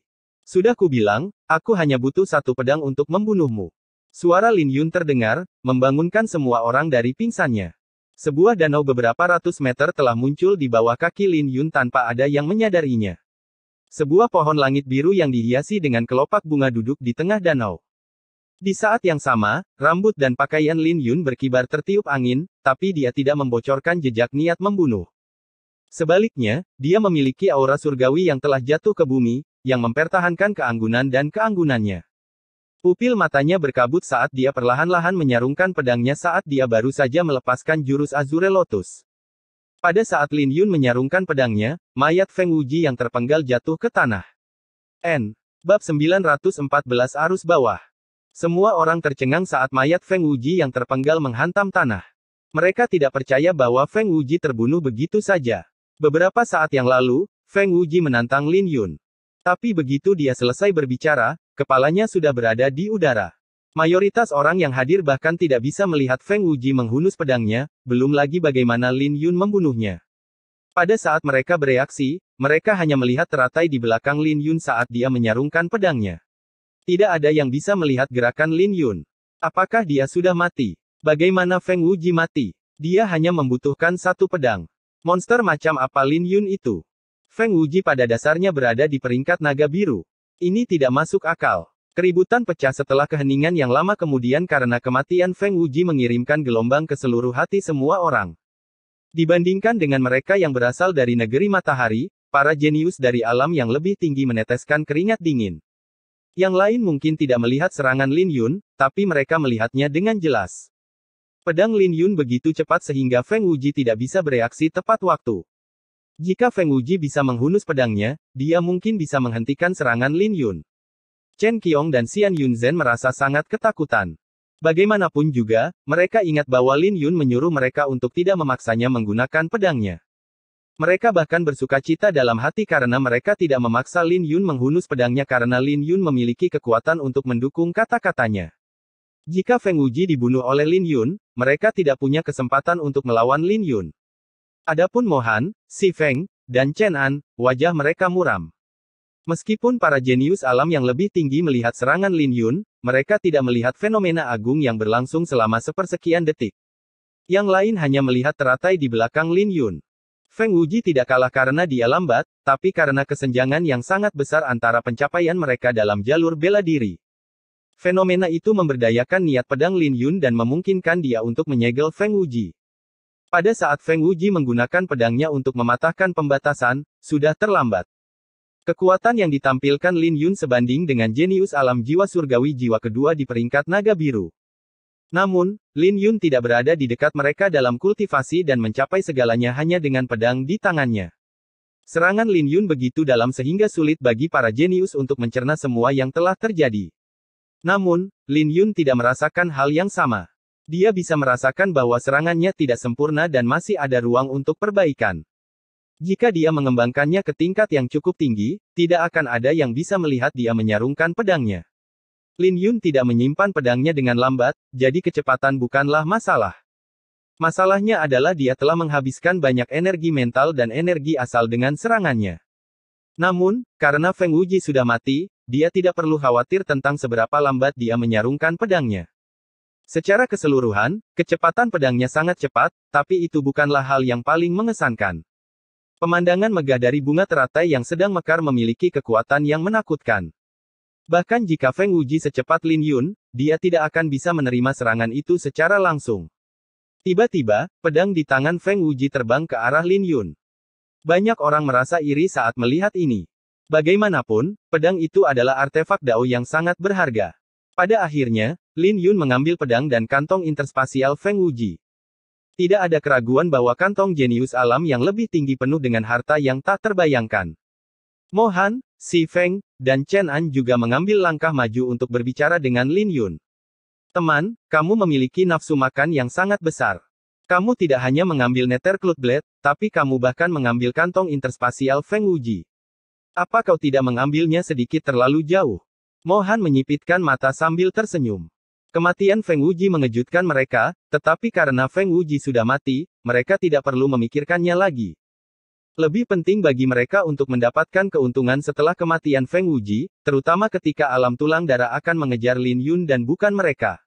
Speaker 2: Sudah kubilang, aku hanya butuh satu pedang untuk membunuhmu. Suara Lin Yun terdengar, membangunkan semua orang dari pingsannya. Sebuah danau beberapa ratus meter telah muncul di bawah kaki Lin Yun tanpa ada yang menyadarinya. Sebuah pohon langit biru yang dihiasi dengan kelopak bunga duduk di tengah danau. Di saat yang sama, rambut dan pakaian Lin Yun berkibar tertiup angin, tapi dia tidak membocorkan jejak niat membunuh. Sebaliknya, dia memiliki aura surgawi yang telah jatuh ke bumi, yang mempertahankan keanggunan dan keanggunannya. Pupil matanya berkabut saat dia perlahan-lahan menyarungkan pedangnya saat dia baru saja melepaskan jurus Azure Lotus. Pada saat Lin Yun menyarungkan pedangnya, mayat Feng Wuji yang terpenggal jatuh ke tanah. Bab 914 Arus Bawah. Semua orang tercengang saat mayat Feng Wuji yang terpenggal menghantam tanah. Mereka tidak percaya bahwa Feng Wuji terbunuh begitu saja. Beberapa saat yang lalu, Feng Wuji menantang Lin Yun. Tapi begitu dia selesai berbicara, kepalanya sudah berada di udara. Mayoritas orang yang hadir bahkan tidak bisa melihat Feng Wuji menghunus pedangnya, belum lagi bagaimana Lin Yun membunuhnya. Pada saat mereka bereaksi, mereka hanya melihat teratai di belakang Lin Yun saat dia menyarungkan pedangnya. Tidak ada yang bisa melihat gerakan Lin Yun. Apakah dia sudah mati? Bagaimana Feng Wuji mati? Dia hanya membutuhkan satu pedang. Monster macam apa Lin Yun itu? Feng Wuji pada dasarnya berada di peringkat naga biru. Ini tidak masuk akal. Keributan pecah setelah keheningan yang lama kemudian karena kematian Feng Wuji mengirimkan gelombang ke seluruh hati semua orang. Dibandingkan dengan mereka yang berasal dari negeri matahari, para jenius dari alam yang lebih tinggi meneteskan keringat dingin. Yang lain mungkin tidak melihat serangan Lin Yun, tapi mereka melihatnya dengan jelas. Pedang Lin Yun begitu cepat sehingga Feng Wuji tidak bisa bereaksi tepat waktu. Jika Feng Wuji bisa menghunus pedangnya, dia mungkin bisa menghentikan serangan Lin Yun. Chen Qiong dan Xian Yunzhen merasa sangat ketakutan. Bagaimanapun juga, mereka ingat bahwa Lin Yun menyuruh mereka untuk tidak memaksanya menggunakan pedangnya. Mereka bahkan bersukacita dalam hati karena mereka tidak memaksa Lin Yun menghunus pedangnya karena Lin Yun memiliki kekuatan untuk mendukung kata-katanya. Jika Feng Wuji dibunuh oleh Lin Yun, mereka tidak punya kesempatan untuk melawan Lin Yun. Adapun Mo Han, Si Feng, dan Chen An, wajah mereka muram. Meskipun para jenius alam yang lebih tinggi melihat serangan Lin Yun, mereka tidak melihat fenomena agung yang berlangsung selama sepersekian detik. Yang lain hanya melihat teratai di belakang Lin Yun. Feng Wuji tidak kalah karena dia lambat, tapi karena kesenjangan yang sangat besar antara pencapaian mereka dalam jalur bela diri. Fenomena itu memberdayakan niat pedang Lin Yun dan memungkinkan dia untuk menyegel Feng Wuji. Pada saat Feng Wuji menggunakan pedangnya untuk mematahkan pembatasan, sudah terlambat. Kekuatan yang ditampilkan Lin Yun sebanding dengan jenius alam jiwa surgawi jiwa kedua di peringkat naga biru. Namun, Lin Yun tidak berada di dekat mereka dalam kultivasi dan mencapai segalanya hanya dengan pedang di tangannya. Serangan Lin Yun begitu dalam sehingga sulit bagi para jenius untuk mencerna semua yang telah terjadi. Namun, Lin Yun tidak merasakan hal yang sama. Dia bisa merasakan bahwa serangannya tidak sempurna dan masih ada ruang untuk perbaikan. Jika dia mengembangkannya ke tingkat yang cukup tinggi, tidak akan ada yang bisa melihat dia menyarungkan pedangnya. Lin Yun tidak menyimpan pedangnya dengan lambat, jadi kecepatan bukanlah masalah. Masalahnya adalah dia telah menghabiskan banyak energi mental dan energi asal dengan serangannya. Namun, karena Feng Wuji sudah mati, dia tidak perlu khawatir tentang seberapa lambat dia menyarungkan pedangnya. Secara keseluruhan, kecepatan pedangnya sangat cepat, tapi itu bukanlah hal yang paling mengesankan. Pemandangan megah dari bunga teratai yang sedang mekar memiliki kekuatan yang menakutkan. Bahkan jika Feng Wuji secepat Lin Yun, dia tidak akan bisa menerima serangan itu secara langsung. Tiba-tiba, pedang di tangan Feng Wuji terbang ke arah Lin Yun. Banyak orang merasa iri saat melihat ini. Bagaimanapun, pedang itu adalah artefak Dao yang sangat berharga. Pada akhirnya, Lin Yun mengambil pedang dan kantong interspasial Feng Wuji. Tidak ada keraguan bahwa kantong jenius alam yang lebih tinggi penuh dengan harta yang tak terbayangkan. Mo Han, Si Feng, dan Chen An juga mengambil langkah maju untuk berbicara dengan Lin Yun. Teman, kamu memiliki nafsu makan yang sangat besar. Kamu tidak hanya mengambil Nether Cloud Blade, tapi kamu bahkan mengambil kantong interspasial Feng Wuji. Apa kau tidak mengambilnya sedikit terlalu jauh? Mo Han menyipitkan mata sambil tersenyum. Kematian Feng Wuji mengejutkan mereka, tetapi karena Feng Wuji sudah mati, mereka tidak perlu memikirkannya lagi. Lebih penting bagi mereka untuk mendapatkan keuntungan setelah kematian Feng Wuji, terutama ketika alam tulang darah akan mengejar Lin Yun dan bukan mereka.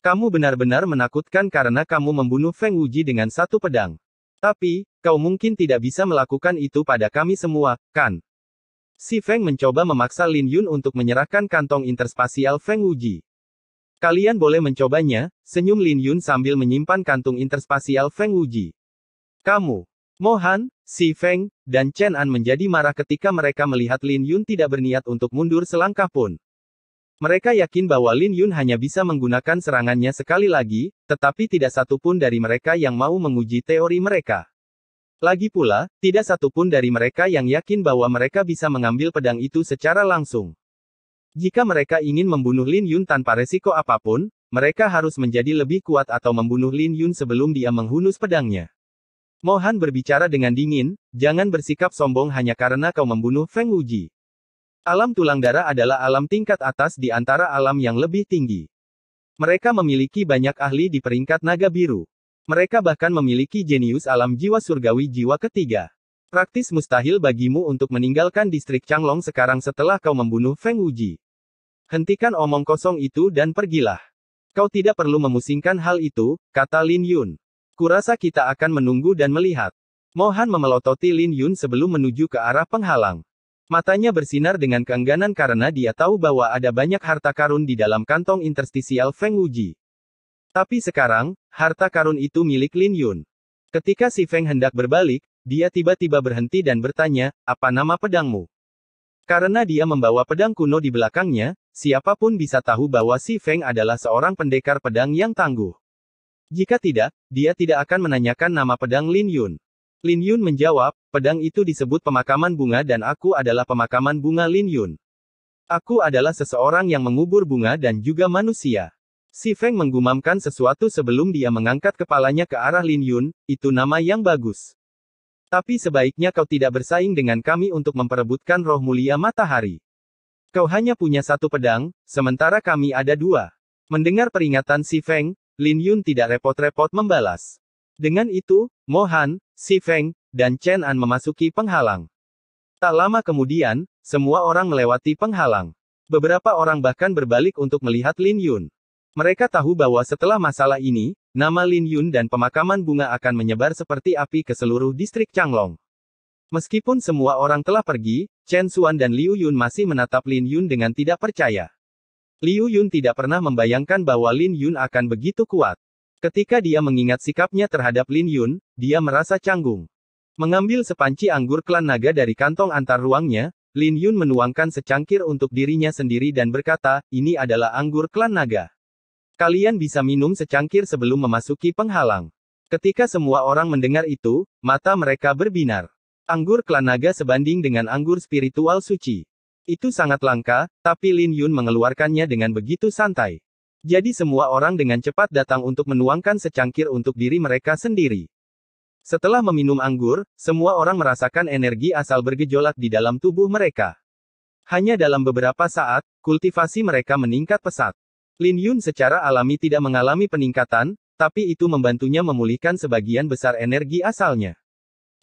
Speaker 2: Kamu benar-benar menakutkan karena kamu membunuh Feng Wuji dengan satu pedang. Tapi, kau mungkin tidak bisa melakukan itu pada kami semua, kan? Si Feng mencoba memaksa Lin Yun untuk menyerahkan kantong interspasial Feng Wuji. Kalian boleh mencobanya, senyum Lin Yun sambil menyimpan kantung interspasial Feng Wuji. Kamu, Mo Han, Si Feng, dan Chen An menjadi marah ketika mereka melihat Lin Yun tidak berniat untuk mundur selangkah pun. Mereka yakin bahwa Lin Yun hanya bisa menggunakan serangannya sekali lagi, tetapi tidak satu pun dari mereka yang mau menguji teori mereka. Lagi pula, tidak satu pun dari mereka yang yakin bahwa mereka bisa mengambil pedang itu secara langsung. Jika mereka ingin membunuh Lin Yun tanpa resiko apapun, mereka harus menjadi lebih kuat atau membunuh Lin Yun sebelum dia menghunus pedangnya. Mo Han berbicara dengan dingin, jangan bersikap sombong hanya karena kau membunuh Feng Wuji. Alam tulang darah adalah alam tingkat atas di antara alam yang lebih tinggi. Mereka memiliki banyak ahli di peringkat naga biru. Mereka bahkan memiliki jenius alam jiwa surgawi jiwa ketiga. Praktis mustahil bagimu untuk meninggalkan distrik Changlong sekarang setelah kau membunuh Feng Wuji. Hentikan omong kosong itu dan pergilah. Kau tidak perlu memusingkan hal itu, kata Lin Yun. Kurasa kita akan menunggu dan melihat. Mo Han memelototi Lin Yun sebelum menuju ke arah penghalang. Matanya bersinar dengan keengganan karena dia tahu bahwa ada banyak harta karun di dalam kantong interstisial Feng Wuji. Tapi sekarang, harta karun itu milik Lin Yun. Ketika si Feng hendak berbalik, dia tiba-tiba berhenti dan bertanya, "Apa nama pedangmu?" Karena dia membawa pedang kuno di belakangnya, siapapun bisa tahu bahwa si Feng adalah seorang pendekar pedang yang tangguh. Jika tidak, dia tidak akan menanyakan nama pedang Lin Yun. Lin Yun menjawab, "Pedang itu disebut pemakaman bunga dan aku adalah pemakaman bunga Lin Yun. Aku adalah seseorang yang mengubur bunga dan juga manusia." Si Feng menggumamkan sesuatu sebelum dia mengangkat kepalanya ke arah Lin Yun, "Itu nama yang bagus. Tapi sebaiknya kau tidak bersaing dengan kami untuk memperebutkan roh mulia matahari. Kau hanya punya satu pedang, sementara kami ada dua." Mendengar peringatan si Feng, Lin Yun tidak repot-repot membalas. Dengan itu, Mo Han, si Feng, dan Chen An memasuki penghalang. Tak lama kemudian, semua orang melewati penghalang. Beberapa orang bahkan berbalik untuk melihat Lin Yun. Mereka tahu bahwa setelah masalah ini, nama Lin Yun dan pemakaman bunga akan menyebar seperti api ke seluruh distrik Changlong. Meskipun semua orang telah pergi, Chen Xuan dan Liu Yun masih menatap Lin Yun dengan tidak percaya. Liu Yun tidak pernah membayangkan bahwa Lin Yun akan begitu kuat. Ketika dia mengingat sikapnya terhadap Lin Yun, dia merasa canggung. Mengambil sepanci anggur klan naga dari kantong antar ruangnya, Lin Yun menuangkan secangkir untuk dirinya sendiri dan berkata, "Ini adalah anggur klan naga. Kalian bisa minum secangkir sebelum memasuki penghalang." Ketika semua orang mendengar itu, mata mereka berbinar. Anggur klan naga sebanding dengan anggur spiritual suci. Itu sangat langka, tapi Lin Yun mengeluarkannya dengan begitu santai. Jadi semua orang dengan cepat datang untuk menuangkan secangkir untuk diri mereka sendiri. Setelah meminum anggur, semua orang merasakan energi asal bergejolak di dalam tubuh mereka. Hanya dalam beberapa saat, kultivasi mereka meningkat pesat. Lin Yun secara alami tidak mengalami peningkatan, tapi itu membantunya memulihkan sebagian besar energi asalnya.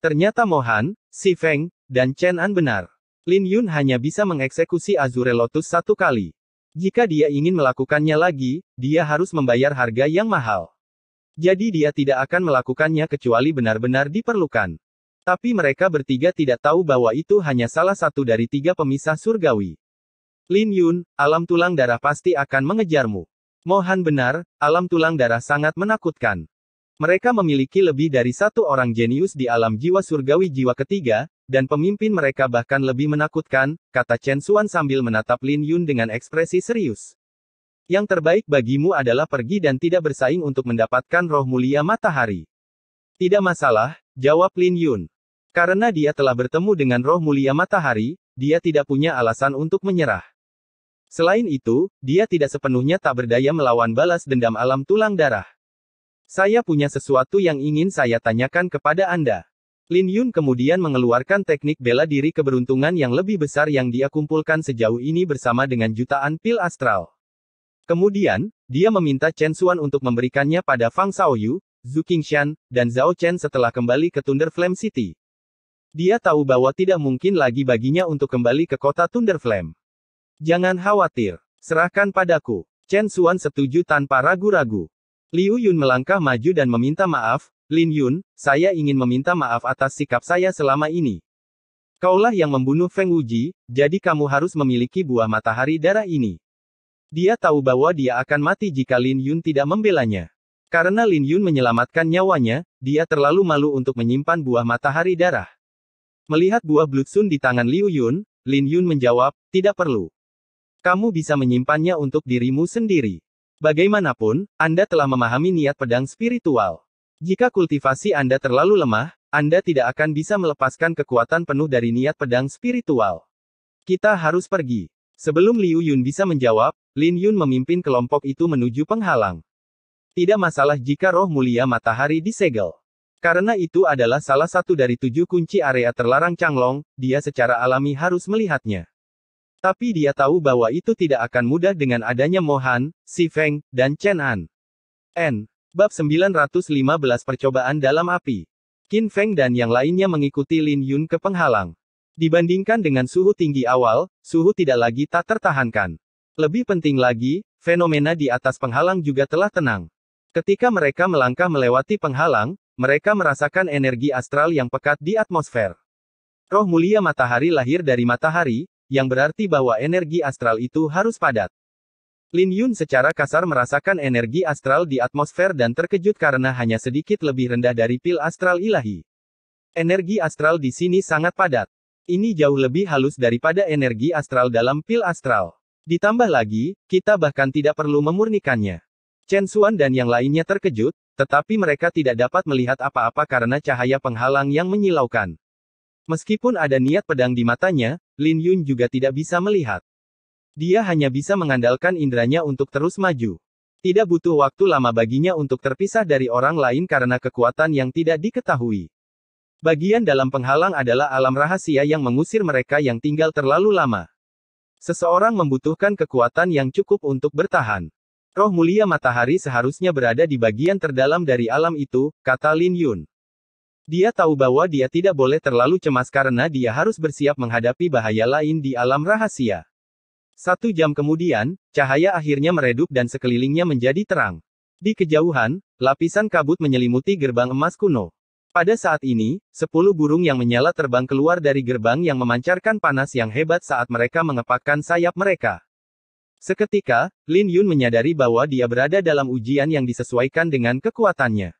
Speaker 2: Ternyata Mo Han, si Feng, dan Chen An benar. Lin Yun hanya bisa mengeksekusi Azure Lotus satu kali. Jika dia ingin melakukannya lagi, dia harus membayar harga yang mahal. Jadi dia tidak akan melakukannya kecuali benar-benar diperlukan. Tapi mereka bertiga tidak tahu bahwa itu hanya salah satu dari tiga pemisah surgawi. Lin Yun, alam tulang darah pasti akan mengejarmu. Mo Han benar, alam tulang darah sangat menakutkan. Mereka memiliki lebih dari satu orang jenius di alam jiwa surgawi jiwa ketiga, dan pemimpin mereka bahkan lebih menakutkan, kata Chen Xuan sambil menatap Lin Yun dengan ekspresi serius. Yang terbaik bagimu adalah pergi dan tidak bersaing untuk mendapatkan roh mulia matahari. Tidak masalah, jawab Lin Yun. Karena dia telah bertemu dengan roh mulia matahari, dia tidak punya alasan untuk menyerah. Selain itu, dia tidak sepenuhnya tak berdaya melawan balas dendam alam tulang darah. Saya punya sesuatu yang ingin saya tanyakan kepada Anda. Lin Yun kemudian mengeluarkan teknik bela diri keberuntungan yang lebih besar yang dia kumpulkan sejauh ini bersama dengan jutaan pil astral. Kemudian, dia meminta Chen Xuan untuk memberikannya pada Fang Xiaoyu, Zhu Qingshan, dan Zhao Chen setelah kembali ke Thunder Flame City. Dia tahu bahwa tidak mungkin lagi baginya untuk kembali ke kota Thunder Flame. Jangan khawatir, serahkan padaku. Chen Xuan setuju tanpa ragu-ragu. Liu Yun melangkah maju dan meminta maaf, Lin Yun, saya ingin meminta maaf atas sikap saya selama ini. Kaulah yang membunuh Feng Wuji, jadi kamu harus memiliki buah matahari darah ini. Dia tahu bahwa dia akan mati jika Lin Yun tidak membelanya. Karena Lin Yun menyelamatkan nyawanya, dia terlalu malu untuk menyimpan buah matahari darah. Melihat buah Blood Sun di tangan Liu Yun, Lin Yun menjawab, tidak perlu. Kamu bisa menyimpannya untuk dirimu sendiri. Bagaimanapun, Anda telah memahami niat pedang spiritual. Jika kultivasi Anda terlalu lemah, Anda tidak akan bisa melepaskan kekuatan penuh dari niat pedang spiritual. Kita harus pergi. Sebelum Liu Yun bisa menjawab, Lin Yun memimpin kelompok itu menuju penghalang. Tidak masalah jika roh mulia matahari disegel. Karena itu adalah salah satu dari 7 kunci area terlarang Changlong, dia secara alami harus melihatnya. Tapi dia tahu bahwa itu tidak akan mudah dengan adanya Mo Han, Si Feng, dan Chen An. Bab 915 Percobaan dalam api. Qin Feng dan yang lainnya mengikuti Lin Yun ke penghalang. Dibandingkan dengan suhu tinggi awal, suhu tidak lagi tak tertahankan. Lebih penting lagi, fenomena di atas penghalang juga telah tenang. Ketika mereka melangkah melewati penghalang, mereka merasakan energi astral yang pekat di atmosfer. Roh mulia matahari lahir dari matahari, yang berarti bahwa energi astral itu harus padat. Lin Yun secara kasar merasakan energi astral di atmosfer dan terkejut karena hanya sedikit lebih rendah dari pil astral ilahi. Energi astral di sini sangat padat. Ini jauh lebih halus daripada energi astral dalam pil astral. Ditambah lagi, kita bahkan tidak perlu memurnikannya. Chen Xuan dan yang lainnya terkejut, tetapi mereka tidak dapat melihat apa-apa karena cahaya penghalang yang menyilaukan. Meskipun ada niat pedang di matanya, Lin Yun juga tidak bisa melihat. Dia hanya bisa mengandalkan indranya untuk terus maju. Tidak butuh waktu lama baginya untuk terpisah dari orang lain karena kekuatan yang tidak diketahui. Bagian dalam penghalang adalah alam rahasia yang mengusir mereka yang tinggal terlalu lama. Seseorang membutuhkan kekuatan yang cukup untuk bertahan. Roh mulia matahari seharusnya berada di bagian terdalam dari alam itu, kata Lin Yun. Dia tahu bahwa dia tidak boleh terlalu cemas karena dia harus bersiap menghadapi bahaya lain di alam rahasia. 1 jam kemudian, cahaya akhirnya meredup dan sekelilingnya menjadi terang. Di kejauhan, lapisan kabut menyelimuti gerbang emas kuno. Pada saat ini, 10 burung yang menyala terbang keluar dari gerbang yang memancarkan panas yang hebat saat mereka mengepakkan sayap mereka. Seketika, Lin Yun menyadari bahwa dia berada dalam ujian yang disesuaikan dengan kekuatannya.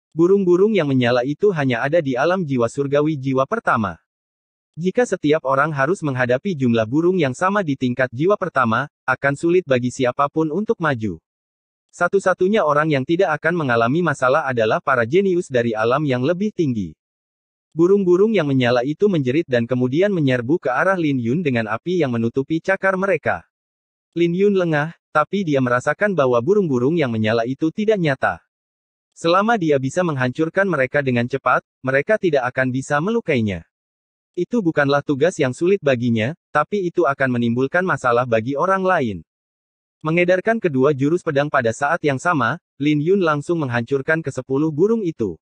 Speaker 2: Burung-burung yang menyala itu hanya ada di alam jiwa surgawi jiwa pertama. Jika setiap orang harus menghadapi jumlah burung yang sama di tingkat jiwa pertama, akan sulit bagi siapapun untuk maju. Satu-satunya orang yang tidak akan mengalami masalah adalah para jenius dari alam yang lebih tinggi. Burung-burung yang menyala itu menjerit dan kemudian menyerbu ke arah Lin Yun dengan api yang menutupi cakar mereka. Lin Yun lengah, tapi dia merasakan bahwa burung-burung yang menyala itu tidak nyata. Selama dia bisa menghancurkan mereka dengan cepat, mereka tidak akan bisa melukainya. Itu bukanlah tugas yang sulit baginya, tapi itu akan menimbulkan masalah bagi orang lain. Mengedarkan kedua jurus pedang pada saat yang sama, Lin Yun langsung menghancurkan ke-10 burung itu.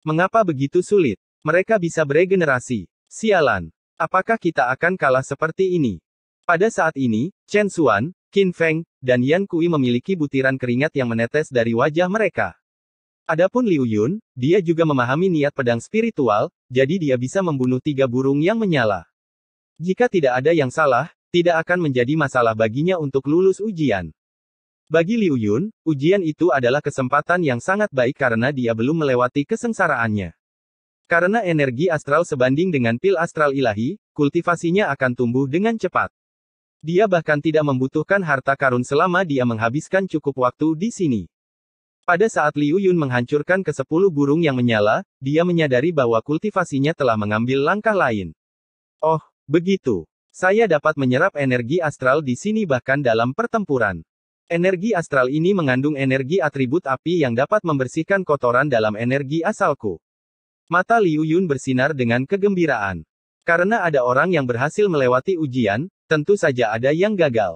Speaker 2: Mengapa begitu sulit? Mereka bisa beregenerasi. Sialan. Apakah kita akan kalah seperti ini? Pada saat ini, Chen Xuan, Qin Feng, dan Yan Kui memiliki butiran keringat yang menetes dari wajah mereka. Adapun Liu Yun, dia juga memahami niat pedang spiritual, jadi dia bisa membunuh 3 burung yang menyala. Jika tidak ada yang salah, tidak akan menjadi masalah baginya untuk lulus ujian. Bagi Liu Yun, ujian itu adalah kesempatan yang sangat baik karena dia belum melewati kesengsaraannya. Karena energi astral sebanding dengan pil astral ilahi, kultivasinya akan tumbuh dengan cepat. Dia bahkan tidak membutuhkan harta karun selama dia menghabiskan cukup waktu di sini. Pada saat Liu Yun menghancurkan ke-10 burung yang menyala, dia menyadari bahwa kultivasinya telah mengambil langkah lain. Oh, begitu. Saya dapat menyerap energi astral di sini bahkan dalam pertempuran. Energi astral ini mengandung energi atribut api yang dapat membersihkan kotoran dalam energi asalku. Mata Liu Yun bersinar dengan kegembiraan. Karena ada orang yang berhasil melewati ujian, tentu saja ada yang gagal.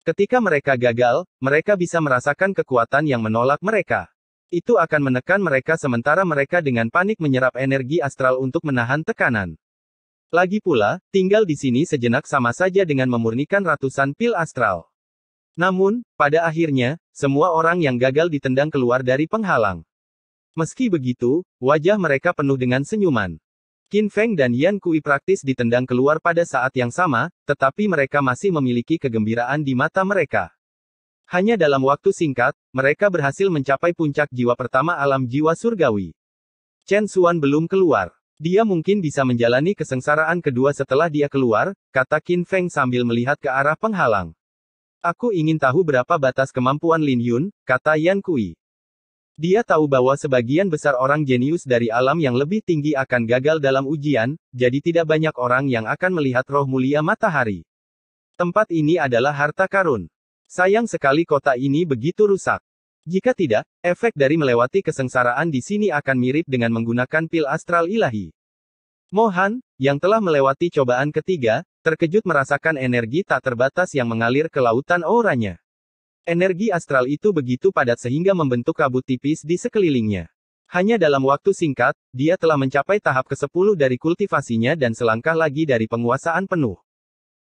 Speaker 2: Ketika mereka gagal, mereka bisa merasakan kekuatan yang menolak mereka. Itu akan menekan mereka sementara mereka dengan panik menyerap energi astral untuk menahan tekanan. Lagi pula, tinggal di sini sejenak sama saja dengan memurnikan ratusan pil astral. Namun, pada akhirnya, semua orang yang gagal ditendang keluar dari penghalang. Meski begitu, wajah mereka penuh dengan senyuman. Qin Feng dan Yan Kui praktis ditendang keluar pada saat yang sama, tetapi mereka masih memiliki kegembiraan di mata mereka. Hanya dalam waktu singkat, mereka berhasil mencapai puncak jiwa pertama alam jiwa surgawi. Chen Xuan belum keluar. Dia mungkin bisa menjalani kesengsaraan kedua setelah dia keluar, kata Qin Feng sambil melihat ke arah penghalang. Aku ingin tahu berapa batas kemampuan Lin Yun, kata Yan Kui. Dia tahu bahwa sebagian besar orang jenius dari alam yang lebih tinggi akan gagal dalam ujian, jadi tidak banyak orang yang akan melihat roh mulia matahari. Tempat ini adalah harta karun. Sayang sekali kota ini begitu rusak. Jika tidak, efek dari melewati kesengsaraan di sini akan mirip dengan menggunakan pil astral ilahi. Mohan, yang telah melewati cobaan ketiga, terkejut merasakan energi tak terbatas yang mengalir ke lautan auranya. Energi astral itu begitu padat sehingga membentuk kabut tipis di sekelilingnya. Hanya dalam waktu singkat, dia telah mencapai tahap ke-10 dari kultivasinya dan selangkah lagi dari penguasaan penuh.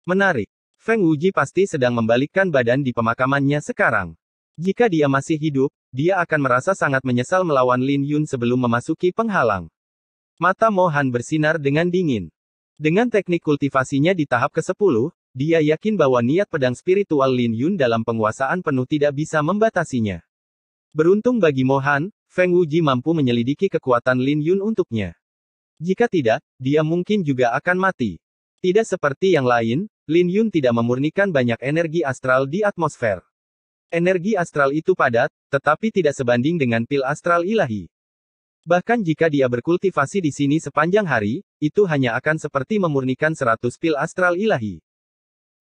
Speaker 2: Menarik. Feng Wuji pasti sedang membalikkan badan di pemakamannya sekarang. Jika dia masih hidup, dia akan merasa sangat menyesal melawan Lin Yun sebelum memasuki penghalang. Mata Mo Han bersinar dengan dingin. Dengan teknik kultivasinya di tahap ke-10, dia yakin bahwa niat pedang spiritual Lin Yun dalam penguasaan penuh tidak bisa membatasinya. Beruntung bagi Mo Han, Feng Wuji mampu menyelidiki kekuatan Lin Yun untuknya. Jika tidak, dia mungkin juga akan mati. Tidak seperti yang lain, Lin Yun tidak memurnikan banyak energi astral di atmosfer. Energi astral itu padat, tetapi tidak sebanding dengan pil astral ilahi. Bahkan jika dia berkultivasi di sini sepanjang hari, itu hanya akan seperti memurnikan 100 pil astral ilahi.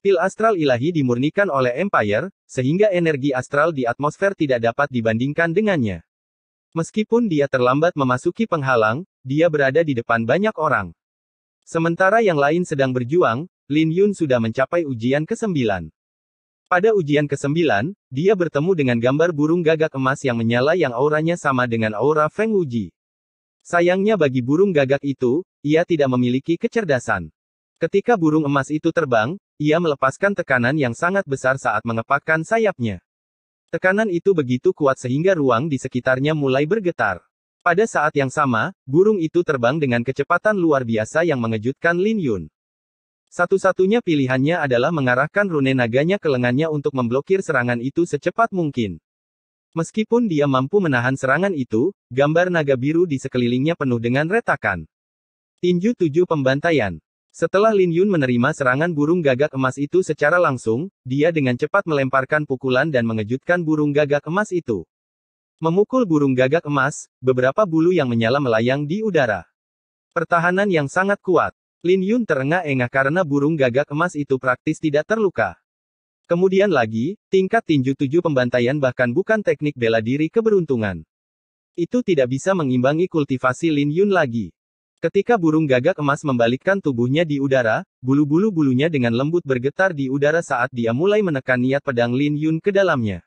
Speaker 2: Pil astral ilahi dimurnikan oleh Empire, sehingga energi astral di atmosfer tidak dapat dibandingkan dengannya. Meskipun dia terlambat memasuki penghalang, dia berada di depan banyak orang. Sementara yang lain sedang berjuang, Lin Yun sudah mencapai ujian ke-9. Pada ujian ke-9, dia bertemu dengan gambar burung gagak emas yang menyala yang auranya sama dengan aura Feng Wuji. Sayangnya bagi burung gagak itu, ia tidak memiliki kecerdasan. Ketika burung emas itu terbang, ia melepaskan tekanan yang sangat besar saat mengepakkan sayapnya. Tekanan itu begitu kuat sehingga ruang di sekitarnya mulai bergetar. Pada saat yang sama, burung itu terbang dengan kecepatan luar biasa yang mengejutkan Lin Yun. Satu-satunya pilihannya adalah mengarahkan rune naganya ke lengannya untuk memblokir serangan itu secepat mungkin. Meskipun dia mampu menahan serangan itu, gambar naga biru di sekelilingnya penuh dengan retakan. Tinju 7 pembantaian. Setelah Lin Yun menerima serangan burung gagak emas itu secara langsung, dia dengan cepat melemparkan pukulan dan mengejutkan burung gagak emas itu. Memukul burung gagak emas, beberapa bulu yang menyala melayang di udara. Pertahanan yang sangat kuat. Lin Yun terengah-engah karena burung gagak emas itu praktis tidak terluka. Kemudian lagi, tingkat tinju 7 pembantaian bahkan bukan teknik bela diri keberuntungan. Itu tidak bisa mengimbangi kultivasi Lin Yun lagi. Ketika burung gagak emas membalikkan tubuhnya di udara, bulu-bulu-bulunya dengan lembut bergetar di udara saat dia mulai menekan niat pedang Lin Yun ke dalamnya.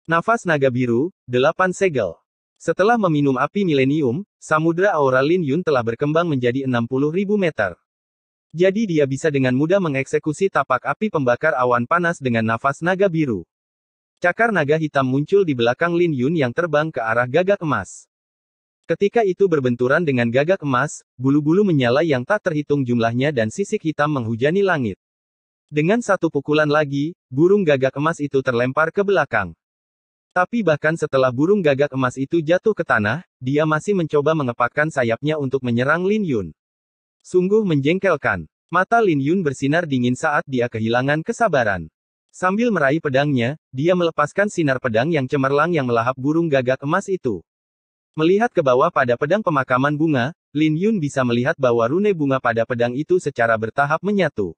Speaker 2: Nafas naga biru, 8 segel. Setelah meminum api milenium, samudra aura Lin Yun telah berkembang menjadi 60.000 meter. Jadi dia bisa dengan mudah mengeksekusi tapak api pembakar awan panas dengan nafas naga biru. Cakar naga hitam muncul di belakang Lin Yun yang terbang ke arah gagak emas. Ketika itu berbenturan dengan gagak emas, bulu-bulu menyala yang tak terhitung jumlahnya dan sisik hitam menghujani langit. Dengan satu pukulan lagi, burung gagak emas itu terlempar ke belakang. Tapi bahkan setelah burung gagak emas itu jatuh ke tanah, dia masih mencoba mengepakkan sayapnya untuk menyerang Lin Yun. Sungguh menjengkelkan. Mata Lin Yun bersinar dingin saat dia kehilangan kesabaran. Sambil meraih pedangnya, dia melepaskan sinar pedang yang cemerlang yang melahap burung gagak emas itu. Melihat ke bawah pada pedang pemakaman bunga, Lin Yun bisa melihat bahwa rune bunga pada pedang itu secara bertahap menyatu.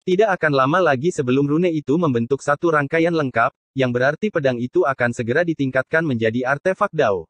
Speaker 2: Tidak akan lama lagi sebelum rune itu membentuk satu rangkaian lengkap, yang berarti pedang itu akan segera ditingkatkan menjadi artefak Dao.